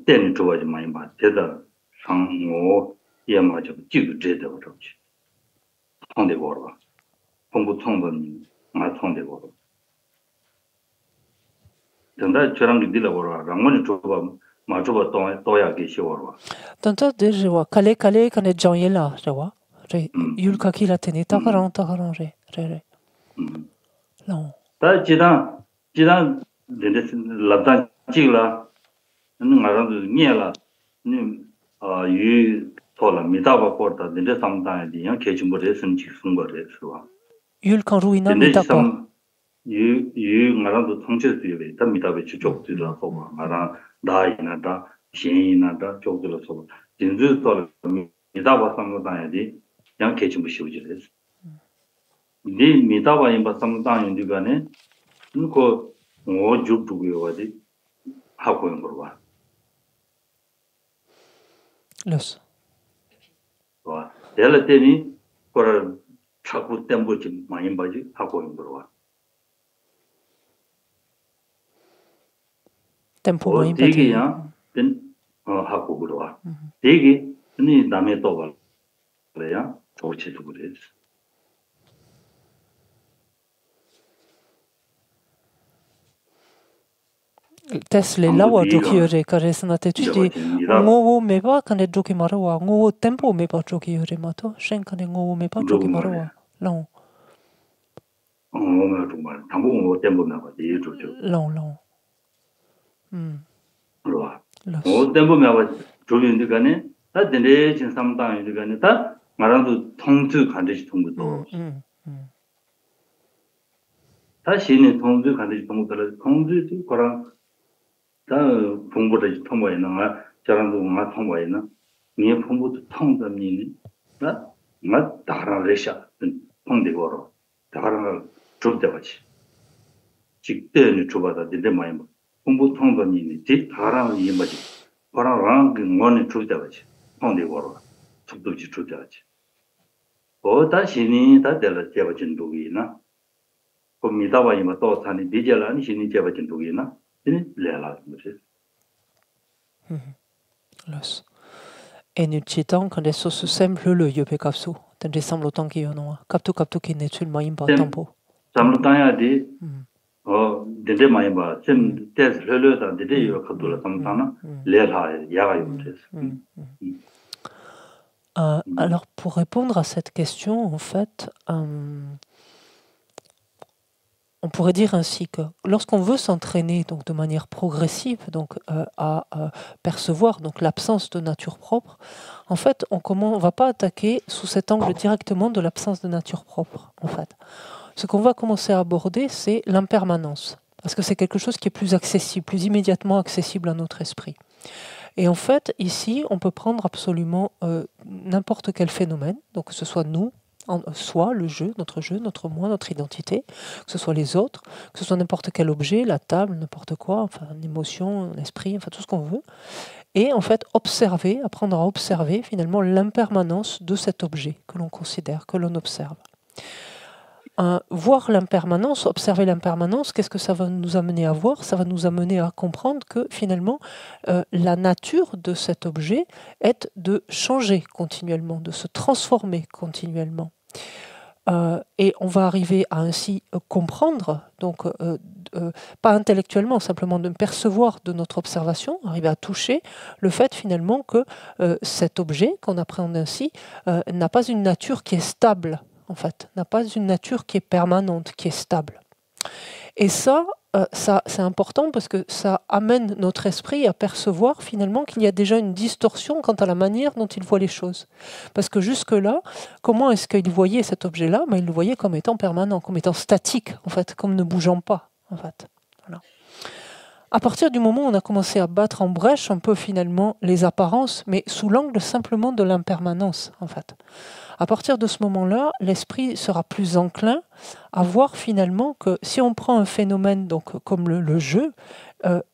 땐 좋아지 많이 봐 대다 상호 예마저 지도 제대로 그렇지 통대 걸어 풍부 통번 마 통대 걸어 근데 저랑 들려 걸어 랑원이 줘봐 마줘봐 또야 계시워 Tanta déjà wa kale quand est janyela rawa re yul kaki la tene takaran re non 다 지단 근데 라단 찍라 나랑도 녀라 유 토라 미다바 porta 근데 상당히 양 개침벌에 선지 순거래 수와 yul kan ruina mitapa 유 나랑도 통제되게 다 미다베 주족들라서 나랑 나이나다 신이나다 쪽들라서 진주 토라 미다바 상당히 양 개침부 시우지래 네 미다바 임바 상당히 인디가네 그 죽두고요 어디 하고 있는 거 봐. los 와. 될 때니 그걸 자꾸 땜보지 많이 봐지 하고 있는 거와. Tempo 많이 되게야 된 하고 그러와. 되게 네 남의 또 봐야 좋지도 그래. Tesla lawa jokiore karesna te chudi ngowo meba kane joki marawa ngowo tempo meba jokiore mato shen kane ngowo meba joki marawa long ngowo 정말 당고 tempo 나가 이 좋죠. long 그러와. tempo 나가 조인데 간에 다 되네 진 삼당인데 간에 다 말아도 통주 간듯이 통부도. 다 신의 통주 간듯이 통부들 통주지 거랑 다 공부를 통과해 나가 저랑도 막 통과해 나 니 공부도 통담니 나 다라레샤 통되고로 다라가 좁대가지 직대는 좁아다 근데 많이 공부 통담니 뒷 다라는 이해하지 바라랑 그 원에 좁대가지 통되고로 속도지 좁대가지 다시니 다 될라 제바진 독이나 그 미다와 이마 또 산이 디젤라니 신이 제바진 독이나 E nu citan quand adesso su sempre lo io pe capsu tende semblo tanto io no capto che ne sul mai imba tempo semblo tanya di dende mai ba sem tes le da dende io capto la tamtana le la ya yo alors pour répondre à cette question en fait on pourrait dire ainsi que lorsqu'on veut s'entraîner donc de manière progressive donc à percevoir donc l'absence de nature propre, en fait on va pas attaquer sous cet angle directement de l'absence de nature propre en fait. Ce qu'on va commencer à aborder c'est l'impermanence parce que c'est quelque chose qui est plus accessible, plus immédiatement accessible à notre esprit. Et en fait ici on peut prendre absolument n'importe quel phénomène, donc que ce soit nous, soit le jeu, notre moi, notre identité, que ce soit les autres, que ce soit n'importe quel objet, la table, n'importe quoi, enfin une émotion, un esprit, enfin tout ce qu'on veut, et en fait apprendre à observer finalement l'impermanence de cet objet que l'on considère, que l'on observe. Voir l'impermanence, observer l'impermanence, qu'est-ce que ça va nous amener à voir? Ça va nous amener à comprendre que finalement la nature de cet objet est de changer continuellement, de se transformer continuellement. Et on va arriver à ainsi comprendre, donc pas intellectuellement, simplement de percevoir de notre observation, arriver à toucher le fait finalement que cet objet qu'on appréhende ainsi n'a pas une nature qui est stable. En fait, n'a pas une nature qui est permanente, qui est stable. Et ça c'est important parce que ça amène notre esprit à percevoir finalement qu'il y a déjà une distorsion quant à la manière dont il voit les choses. Parce que jusque-là, comment est-ce qu'il voyait cet objet-là? Il le voyait comme étant permanent, comme étant statique, en fait, comme ne bougeant pas, en fait. Voilà. À partir du moment où on a commencé à battre en brèche un peu finalement les apparences, mais sous l'angle simplement de l'impermanence, en fait. À partir de ce moment-là, l'esprit sera plus enclin à voir finalement que si on prend un phénomène donc, comme le jeu,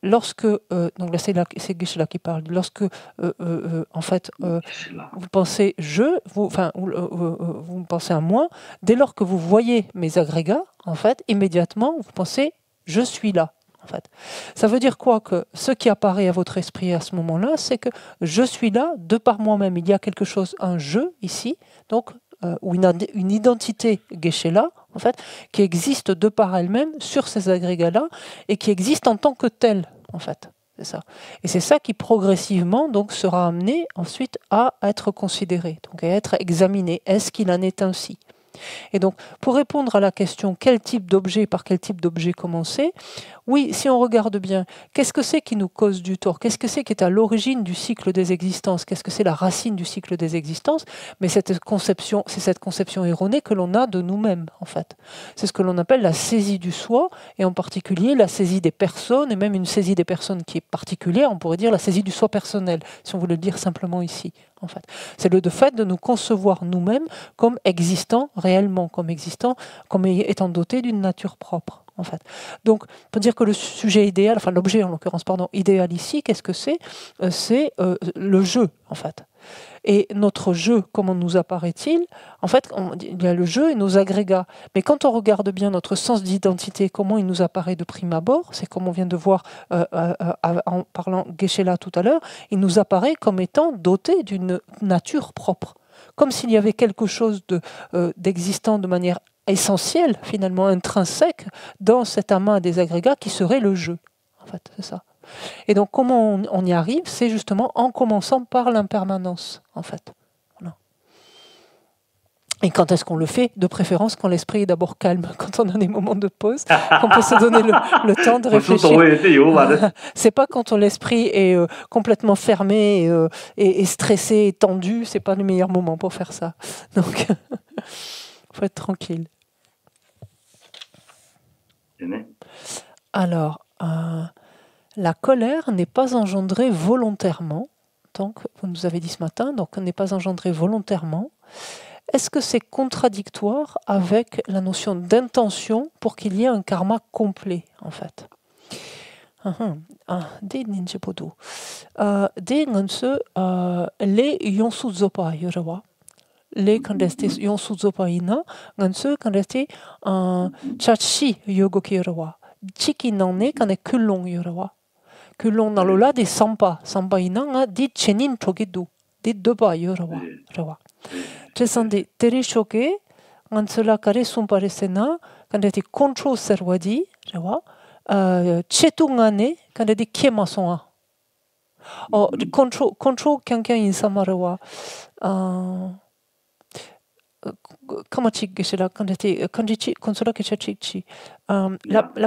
lorsque, donc là c'est Geshe-la qui parle, lorsque en fait vous pensez jeu, vous pensez à moi, dès lors que vous voyez mes agrégats, en fait, immédiatement vous pensez je suis là. En fait. Ça veut dire quoi? Que ce qui apparaît à votre esprit à ce moment-là, c'est que je suis là de par moi-même. Il y a quelque chose, un jeu ici, donc, ou une identité Geshe-la, en fait, qui existe de par elle-même sur ces agrégats-là et qui existe en tant que telle, en fait. C'est ça. Et c'est ça qui progressivement donc, sera amené ensuite à être considéré, donc à être examiné. Est-ce qu'il en est ainsi? Et donc, pour répondre à la question quel type d'objet, par quel type d'objet commencer, oui, si on regarde bien, qu'est-ce que c'est qui nous cause du tort? Qu'est-ce que c'est qui est à l'origine du cycle des existences? Qu'est-ce que c'est la racine du cycle des existences? Mais c'est cette conception erronée que l'on a de nous-mêmes, en fait. C'est ce que l'on appelle la saisie du soi, et en particulier la saisie des personnes, et même une saisie des personnes qui est particulière, on pourrait dire la saisie du soi personnel, si on voulait le dire simplement ici. En fait. C'est le fait de nous concevoir nous-mêmes comme existant réellement, comme existant, comme étant doté d'une nature propre. En fait. Donc, on peut dire que le sujet idéal, enfin l'objet en l'occurrence, pardon, idéal ici, qu'est-ce que c'est? C'est le jeu, en fait. Et notre jeu, comment nous apparaît-il? En fait, il y a le jeu et nos agrégats. Mais quand on regarde bien notre sens d'identité, comment il nous apparaît de prime abord, c'est comme on vient de voir en parlant Geshe-la tout à l'heure, il nous apparaît comme étant doté d'une nature propre. Comme s'il y avait quelque chose d'existant de manière essentielle, finalement intrinsèque, dans cet amas des agrégats qui serait le jeu. En fait, c'est ça. Et donc, comment on y arrive? C'est justement en commençant par l'impermanence, en fait. Voilà. Et quand est-ce qu'on le fait? De préférence quand l'esprit est d'abord calme, quand on a des moments de pause, qu'on peut se donner le temps de réfléchir. C'est pas quand l'esprit est complètement fermé et stressé et tendu, c'est pas le meilleur moment pour faire ça. Donc, faut être tranquille. Alors, la colère n'est pas engendrée volontairement, donc vous nous avez dit ce matin, donc n'est pas engendrée volontairement. Est-ce que c'est contradictoire avec la notion d'intention pour qu'il y ait un karma complet, en fait? Des ninjapodo. Des nganse les yonsu zopa yorawa. Les kandeste yonsu zopa ina, nganse kandeste chachi yogoki yorawa. Chiki nane kane kulong yorawa. Kulong nalola de sampa. Sampa ina nga di chenin togedu. Di doba yorawa. Chesande teri shoke, ngansela kare sumpare sena, kandeti control serwadi, rawa. Chetungane, kandeti kiemasonga. Oh, control quelqu'un in samarawa. La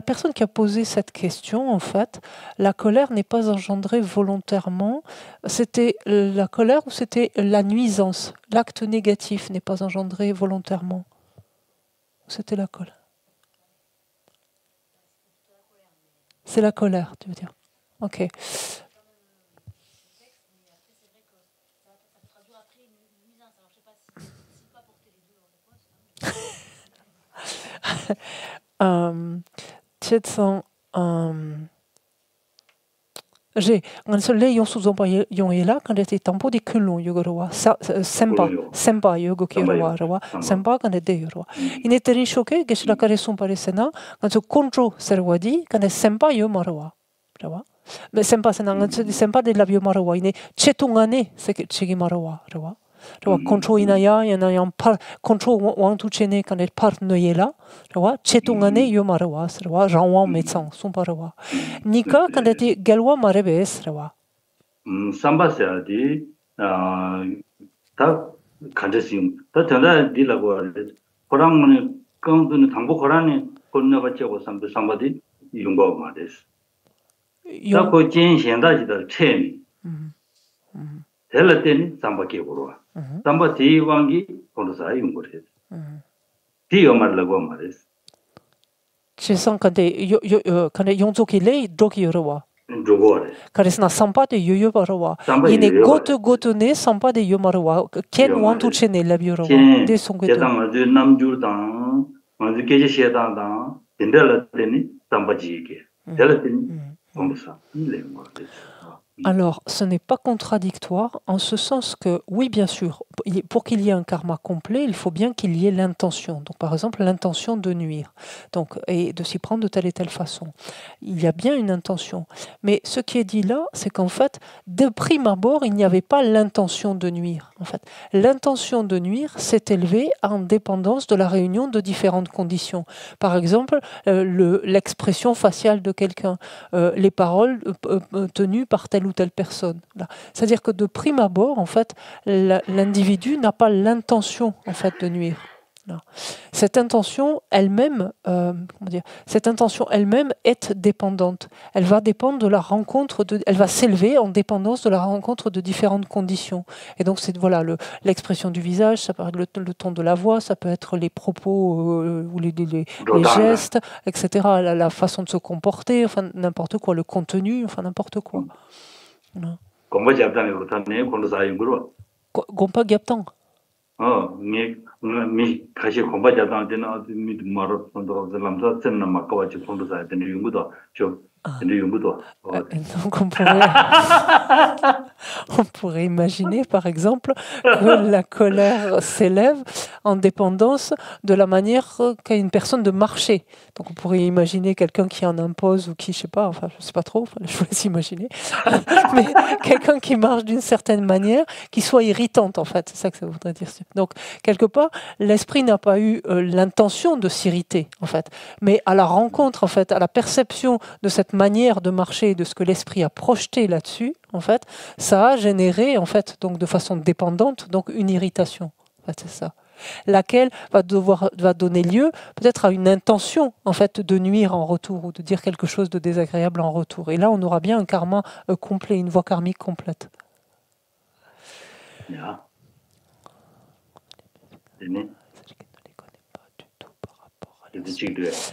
personne qui a posé cette question, en fait, la colère n'est pas engendrée volontairement. C'était la colère ou c'était la nuisance? L'acte négatif n'est pas engendré volontairement. C'était la colère. C'est la colère, tu veux dire? Ok. J'ai un seul yon sous yon est là quand était tampo di kulon yogorowa sempa yogokirowa rawa sempa quand était yorowa il était richoqué que la caressons par les sénat quand ce contrôle serwadi quand est sempa yomarawa rawa mais sempa c'est un sempa de la biomarawa il est chetungane c'est que chigi marawa rawa rawa contrôle inaya yana yan par contrôle wang tu chene quand est par noyela rawa chetungane yomarawa rawa janwan médecin son parawa Nika quand était galwa marebes rawa samba seadi ta kandesim ta tanda dilago korang mane kangdune tangbo korane konna bachego sambadi yungbo mades ta ko jen shenda jida chen 텔레테니 삼바게 보러와 삼바 대왕기 본사에 용거래 디어 말라고 말했어 제선 근데 근데 용족이래 도기여와 조거래 그래서 삼바데 요요바러와 이네 고토네 삼바데 요마러와 켄 원투체네 라비여와 데 송게도 제당 아주 남주당 아주 계제 시에다다 된달라테니 삼바지게 텔레테니 본사 이래 말했어 Alors, ce n'est pas contradictoire en ce sens que, oui, bien sûr, pour qu'il y ait un karma complet, il faut bien qu'il y ait l'intention. Donc, par exemple, l'intention de nuire, donc, et de s'y prendre de telle et telle façon. Il y a bien une intention. Mais ce qui est dit là, c'est qu'en fait, de prime abord, il n'y avait pas l'intention de nuire. En fait, l'intention de nuire s'est élevée en dépendance de la réunion de différentes conditions. Par exemple, l'expression faciale de quelqu'un, les paroles tenues par telle ou telle personne. C'est-à-dire que de prime abord, en fait, l'individu n'a pas l'intention, en fait, de nuire. Cette intention elle-même, cette intention elle-même est dépendante. Elle va dépendre de la rencontre, elle va s'élever en dépendance de la rencontre de différentes conditions. Et donc c'est voilà l'expression du visage, ça peut être le ton de la voix, ça peut être les propos ou les gestes, etc. La façon de se comporter, enfin n'importe quoi, le contenu, enfin n'importe quoi. Gompa gyaptang. mi kashi gompa jatang dina mi maro lamsa tsenna makawa chi kondu saya dina yungu da cho Donc on pourrait imaginer, par exemple, que la colère s'élève en dépendance de la manière qu'a une personne de marcher. Donc on pourrait imaginer quelqu'un qui en impose ou qui, je sais pas, enfin je sais pas trop, je vous laisse imaginer, mais quelqu'un qui marche d'une certaine manière, qui soit irritante en fait, c'est ça que ça voudrait dire. Donc quelque part, l'esprit n'a pas eu l'intention de s'irriter en fait, mais à la rencontre en fait, à la perception de cette manière de marcher, de ce que l'esprit a projeté là-dessus, en fait, ça a généré en fait, donc de façon dépendante, donc une irritation. En fait, c'est ça. Laquelle va donner lieu peut-être à une intention en fait de nuire en retour ou de dire quelque chose de désagréable en retour. Et là, on aura bien un karma complet, une voie karmique complète. Yeah.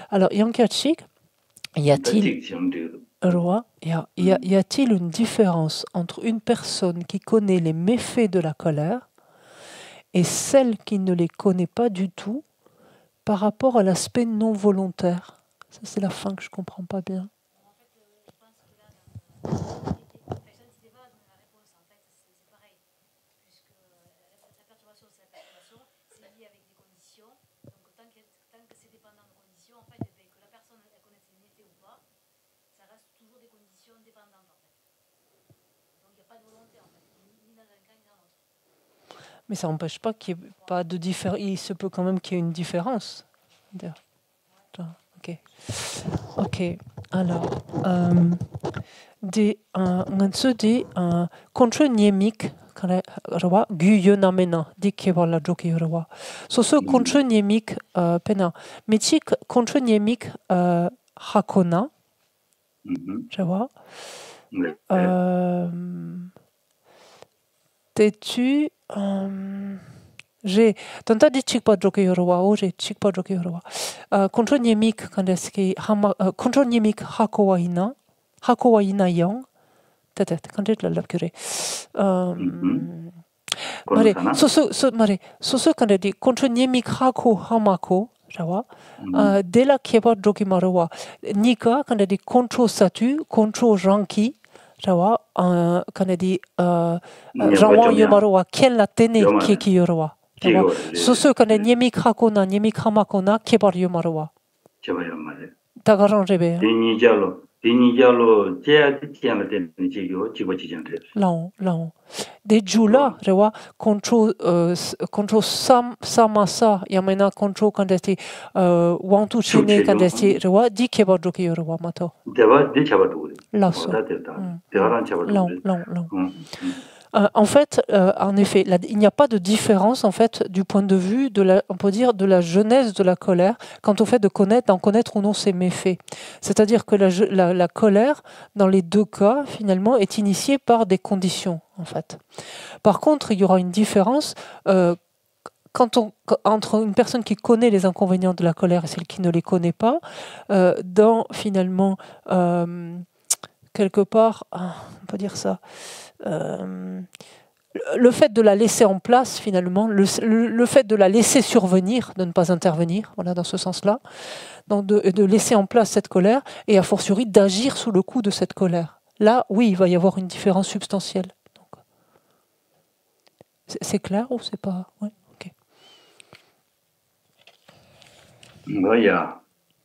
Alors, Yankachik, y a-t-il une différence entre une personne qui connaît les méfaits de la colère et celle qui ne les connaît pas du tout par rapport à l'aspect non volontaire? Ça, c'est la fin que je ne comprends pas bien. Mais ça n'empêche pas qu'il n'y ait pas de différence. Il se peut quand même qu'il y ait une différence. Ok. Ok. Alors, contre niemik rawa guyonamena dikewala joki rawa. So ce contre niemik pena. Michik contre niemik hakona. Rawa. T'es-tu j'ai tanta di chikpa joki yorwa o j'ai chikpa joki yorwa contre niemik kandeski hama contre niemik hakowaina yang tete kandet la labkure mare so kandedi contre niemik hako hamako jawa de la keba joki marwa nika kandedi contre statut contre ranki jawa kanedi rawa yomarowa ken la tene keki yorwa so kane niemik hakona niemik hamakona kebar yomarowa tagaran rebe Lao. Des jula rewa control samasa yamena control kandesti want to chine kandesti rewa di kebar joki yorwa mato Lasso. En fait, en effet, il n'y a pas de différence en fait du point de vue on peut dire de la genèse de la colère quant au fait d'en connaître ou non ses méfaits. C'est-à-dire que la colère, dans les deux cas, finalement, est initiée par des conditions en fait. Par contre, il y aura une différence entre une personne qui connaît les inconvénients de la colère et celle qui ne les connaît pas, dans finalement quelque part, on peut dire ça. Le fait de la laisser en place, finalement, le fait de la laisser survenir, de ne pas intervenir, voilà, dans ce sens-là, donc de laisser en place cette colère et a fortiori d'agir sous le coup de cette colère. Là, oui, il va y avoir une différence substantielle. C'est clair ou c'est pas? Ouais, ok.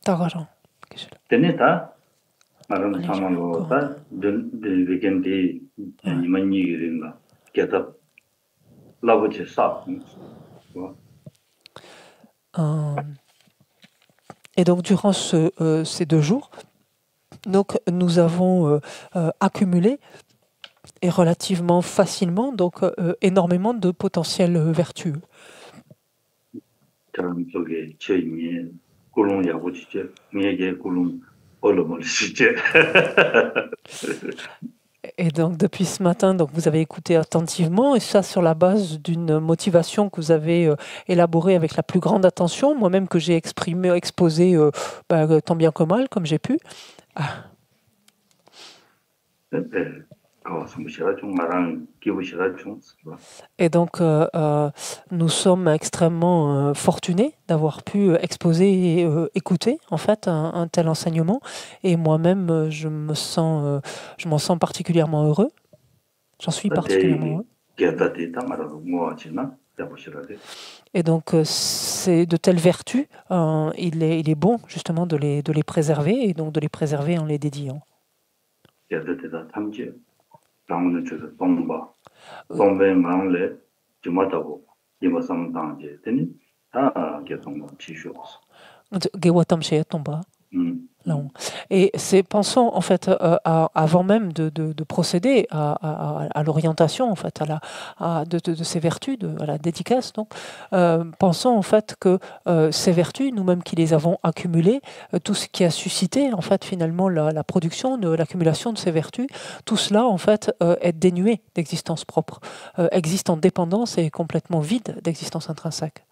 T'as raison. Et donc durant ces 2 jours, donc nous avons accumulé et relativement facilement donc énormément de potentiel vertueux. Et donc depuis ce matin, donc vous avez écouté attentivement et ça sur la base d'une motivation que vous avez élaborée avec la plus grande attention, moi-même que j'ai exposé tant bien que mal comme j'ai pu. Et donc, nous sommes extrêmement fortunés d'avoir pu exposer et écouter en fait un tel enseignement. Et moi-même, je m'en sens particulièrement heureux. J'en suis particulièrement heureux. Et donc, c'est de telles vertus, il est bon justement de les préserver et donc de les préserver en les dédiant. Et pensons en fait avant même de procéder à l'orientation en fait de ces vertus, à la dédicace. Donc, pensons en fait que ces vertus, nous-mêmes qui les avons accumulées, tout ce qui a suscité en fait finalement la production de l'accumulation de ces vertus, tout cela en fait est dénué d'existence propre, existe en dépendance et est complètement vide d'existence intrinsèque.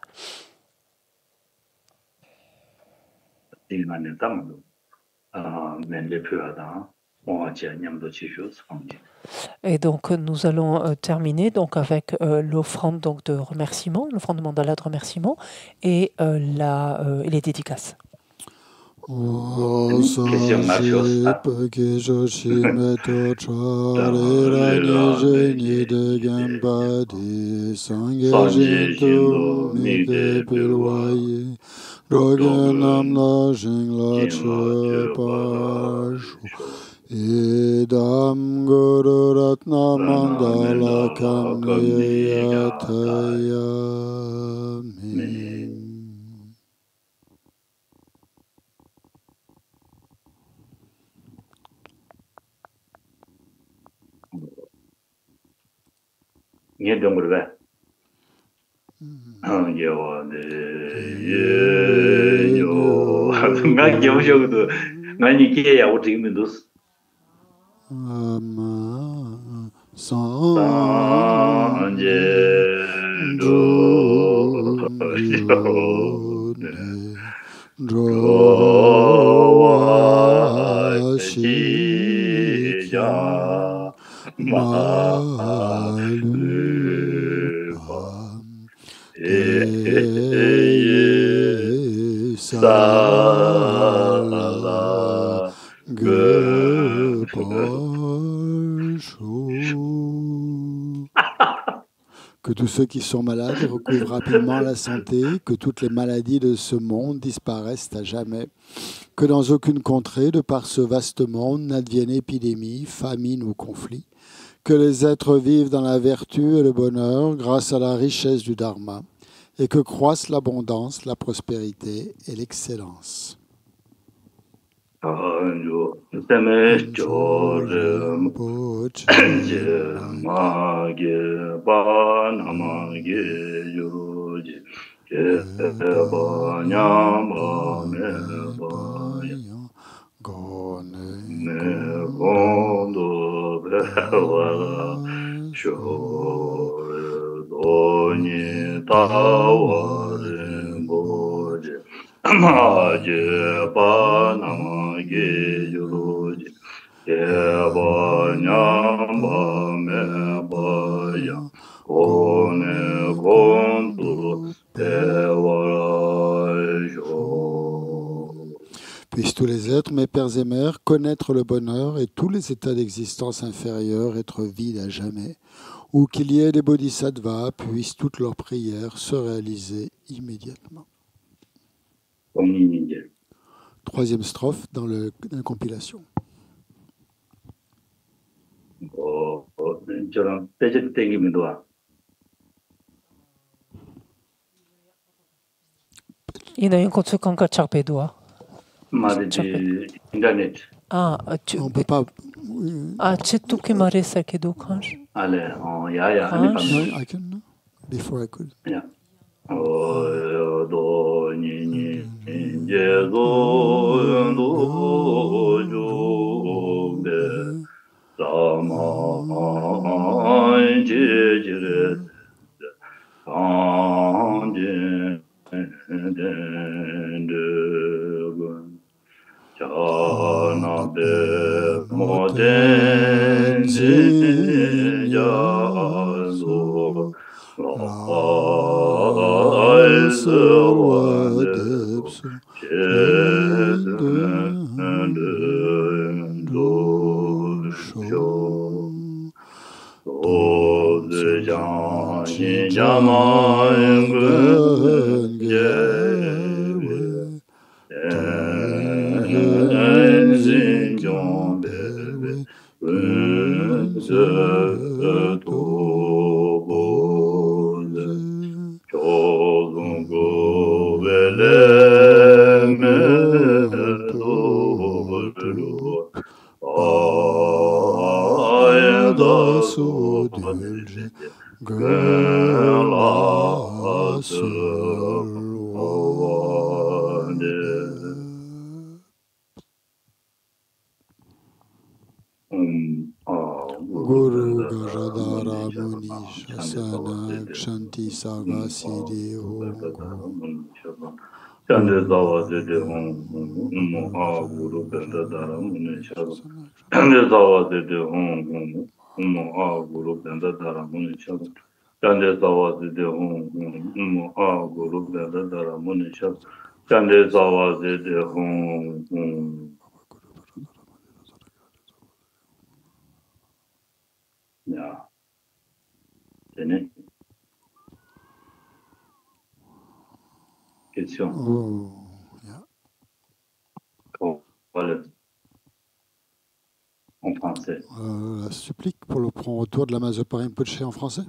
Et donc nous allons terminer donc avec l'offrande donc de remerciement, l'offrande mandala de remerciement et les dédicaces. Idam Guru Ratna Mandala Kamniyatayami. Que tous ceux qui sont malades recouvrent rapidement la santé, que toutes les maladies de ce monde disparaissent à jamais, que dans aucune contrée, de par ce vaste monde, n'advienne épidémie, famine ou conflit, que les êtres vivent dans la vertu et le bonheur grâce à la richesse du Dharma, et que croissent l'abondance, la prospérité et l'excellence. Puissent tous les êtres, mes pères et mères, connaître le bonheur et tous les états d'existence inférieurs être vides à jamais, ou qu'il y ait des bodhisattvas, puissent toutes leurs prières se réaliser immédiatement. Troisième strophe dans la compilation. On peut pas. I can. Before I could. Yeah. Modern Guru Gajadara Muni Shasana Kshanti Sarva Siddhi Om Chande Zawa Dede Hum A Guru Benda Dara Muni Shaba Chande Zawa Dede Hum A Guru Benda Dara Muni Shaba Chande Zawa Dede Hum A Guru Benda Dara Muni Shaba Chande Zawa Dede Hum Ya Tene Question Voilà en français. La supplique pour le prompt retour de l'Amazon Rinpoché en français.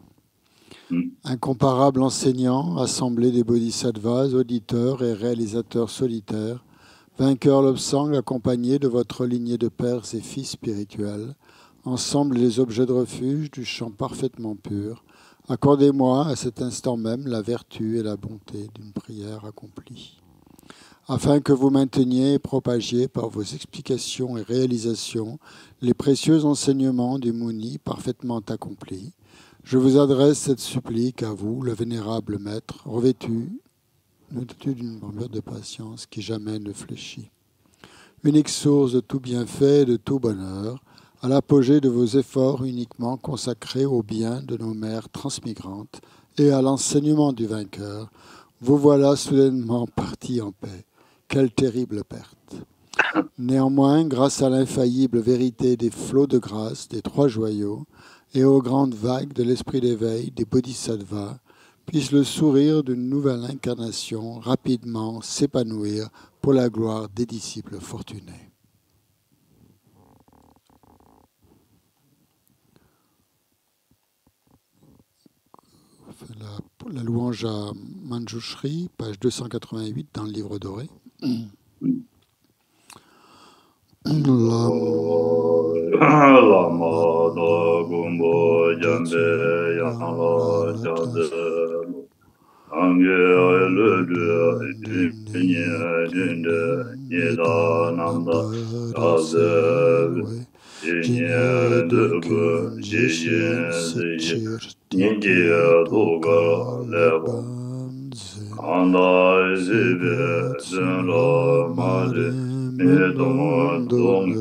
Incomparable enseignant, assemblée des bodhisattvas, auditeurs et réalisateurs solitaires, vainqueur Lobsang accompagné de votre lignée de pères et fils spirituels, ensemble les objets de refuge du chant parfaitement pur, accordez-moi à cet instant même la vertu et la bonté d'une prière accomplie. Afin que vous mainteniez et propagiez par vos explications et réalisations les précieux enseignements du Muni parfaitement accomplis, je vous adresse cette supplique à vous, le vénérable maître, revêtu d'une armure de patience qui jamais ne fléchit. Unique source de tout bienfait et de tout bonheur, à l'apogée de vos efforts uniquement consacrés au bien de nos mères transmigrantes et à l'enseignement du vainqueur, vous voilà soudainement partis en paix. Quelle terrible perte! Néanmoins, grâce à l'infaillible vérité des flots de grâce des trois joyaux et aux grandes vagues de l'esprit d'éveil des bodhisattvas, puisse le sourire d'une nouvelle incarnation rapidement s'épanouir pour la gloire des disciples fortunés. La louange à Manjushri, page 288 dans le livre doré. Lama da gumbo jambe yangla jade Angye le de nye dinde yeda namda jade Jinye de gu jijin zije Nidye doga leba Kanda zibe zinla mare Midon dong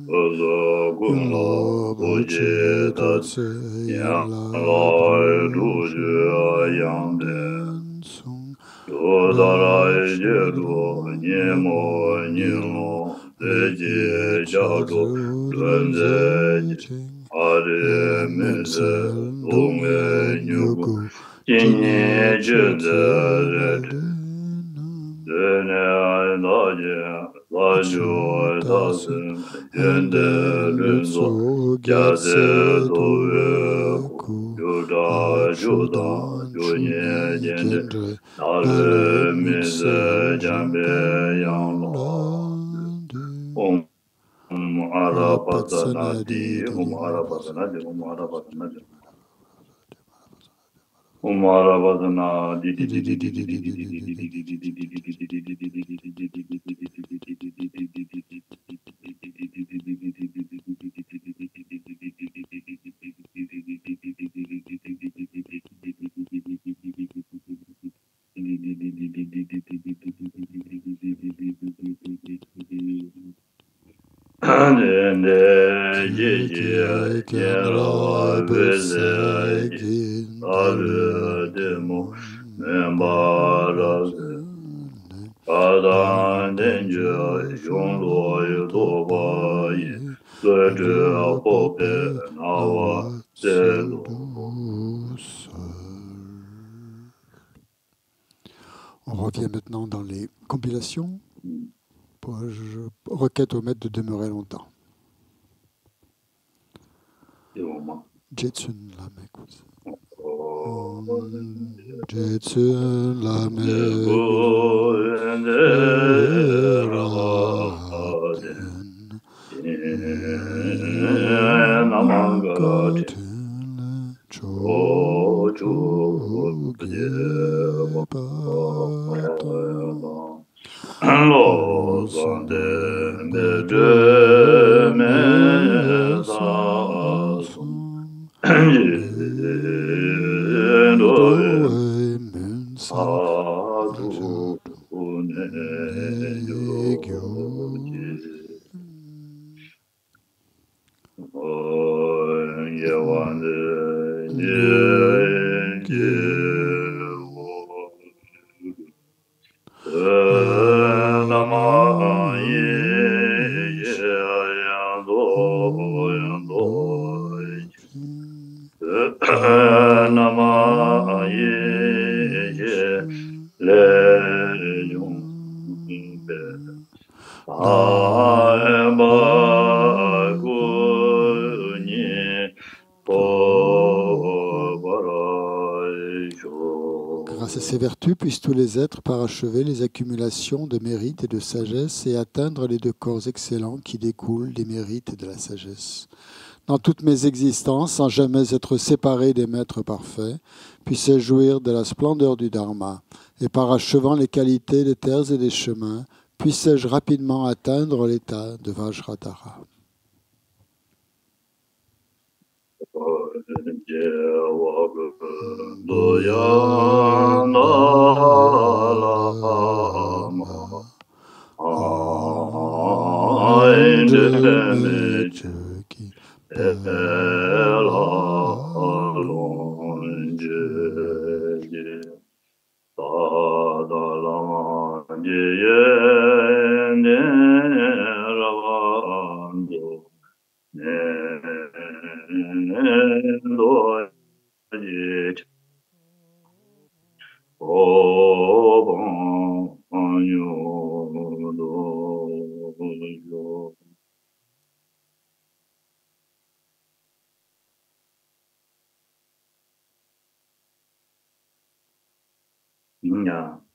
Ozo gungla oje tatse yang lai ruju yang den Yodara jeru nyemo nyemo Leje jado lunze Are minze dongwe nyugu Jinye jeze Dene daje Lajo dasen Yende lunzo Gyase dowe Yoda joda Jonye jende Nare mize jambe yangla Om Arapasanadi Om Arapasanadi Om Arapasanadi Umarabadana On revient maintenant dans les compilations. Requête au maître de demeurer longtemps. Jetsun Lame, écoute. Jetsun Lame Grâce à ces vertus, puissent tous les êtres parachever les accumulations de mérite et de sagesse et atteindre les deux corps excellents qui découlent des mérites et de la sagesse. Dans toutes mes existences, sans jamais être séparé des maîtres parfaits, puissent jouir de la splendeur du Dharma, et parachevant les qualités des terres et des chemins, puisse-je rapidement atteindre l'état de Vajradhara.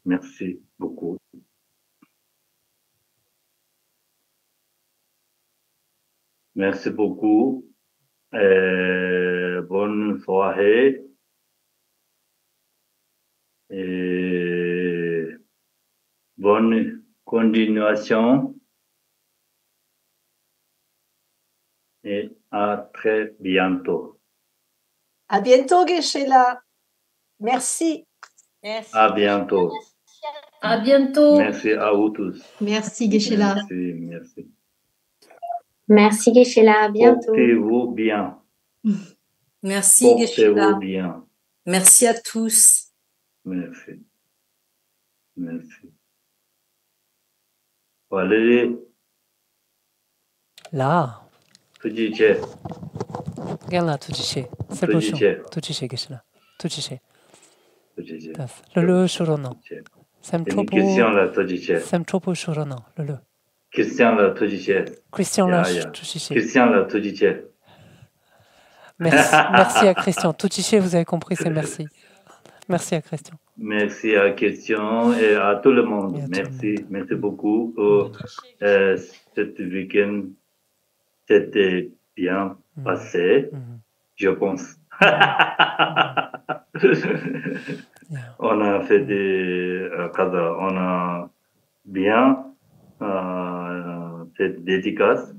Merci beaucoup. Merci beaucoup. Bonne soirée. Et bonne continuation. Et à très bientôt. À bientôt, Geshe-la. Merci. Merci. À bientôt. À bientôt. Merci à vous tous. Merci, Geshe-la. Merci. Merci, Geshe-la. À bientôt. Portez-vous bien. Merci, Geshe-la. Portez-vous bien. Merci à tous. Merci. Valérie, Là. Tujiche. Regarde là, Tujiche. C'est le chant. Tujiche, Geshe-la. Tujiche. Le Shurono. Une question là, Tujiche. Semtropo Shurono. Le. Christian là, Tujiche. Christian là, Tujiche. Christian là, Tujiche. Merci à Christian. Tujiche, vous avez compris, c'est merci. Merci à Christian. Merci à Christian et à tout le monde. Merci beaucoup pour cet week-end. C'était bien passé, je pense. On a fait des cadres, on a bien cette dédicace.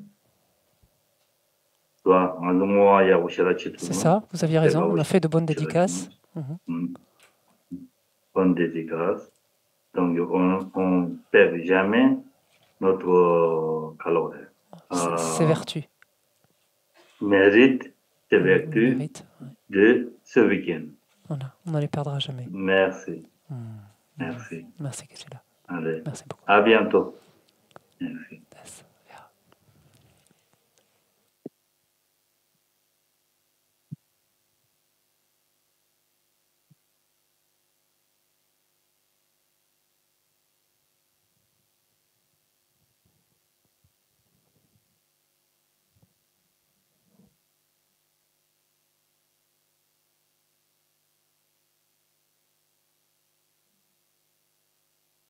C'est ça, vous aviez raison, on a fait de bonnes dédicaces. Bonne dédicace. Donc, on ne perd jamais notre calorie. ses vertus. Mérite ses vertus Mérite, ouais. de ce week-end. Voilà, on ne les perdra jamais. Merci. Merci. Merci, Geshe-la. Allez, Merci beaucoup. à bientôt. Merci.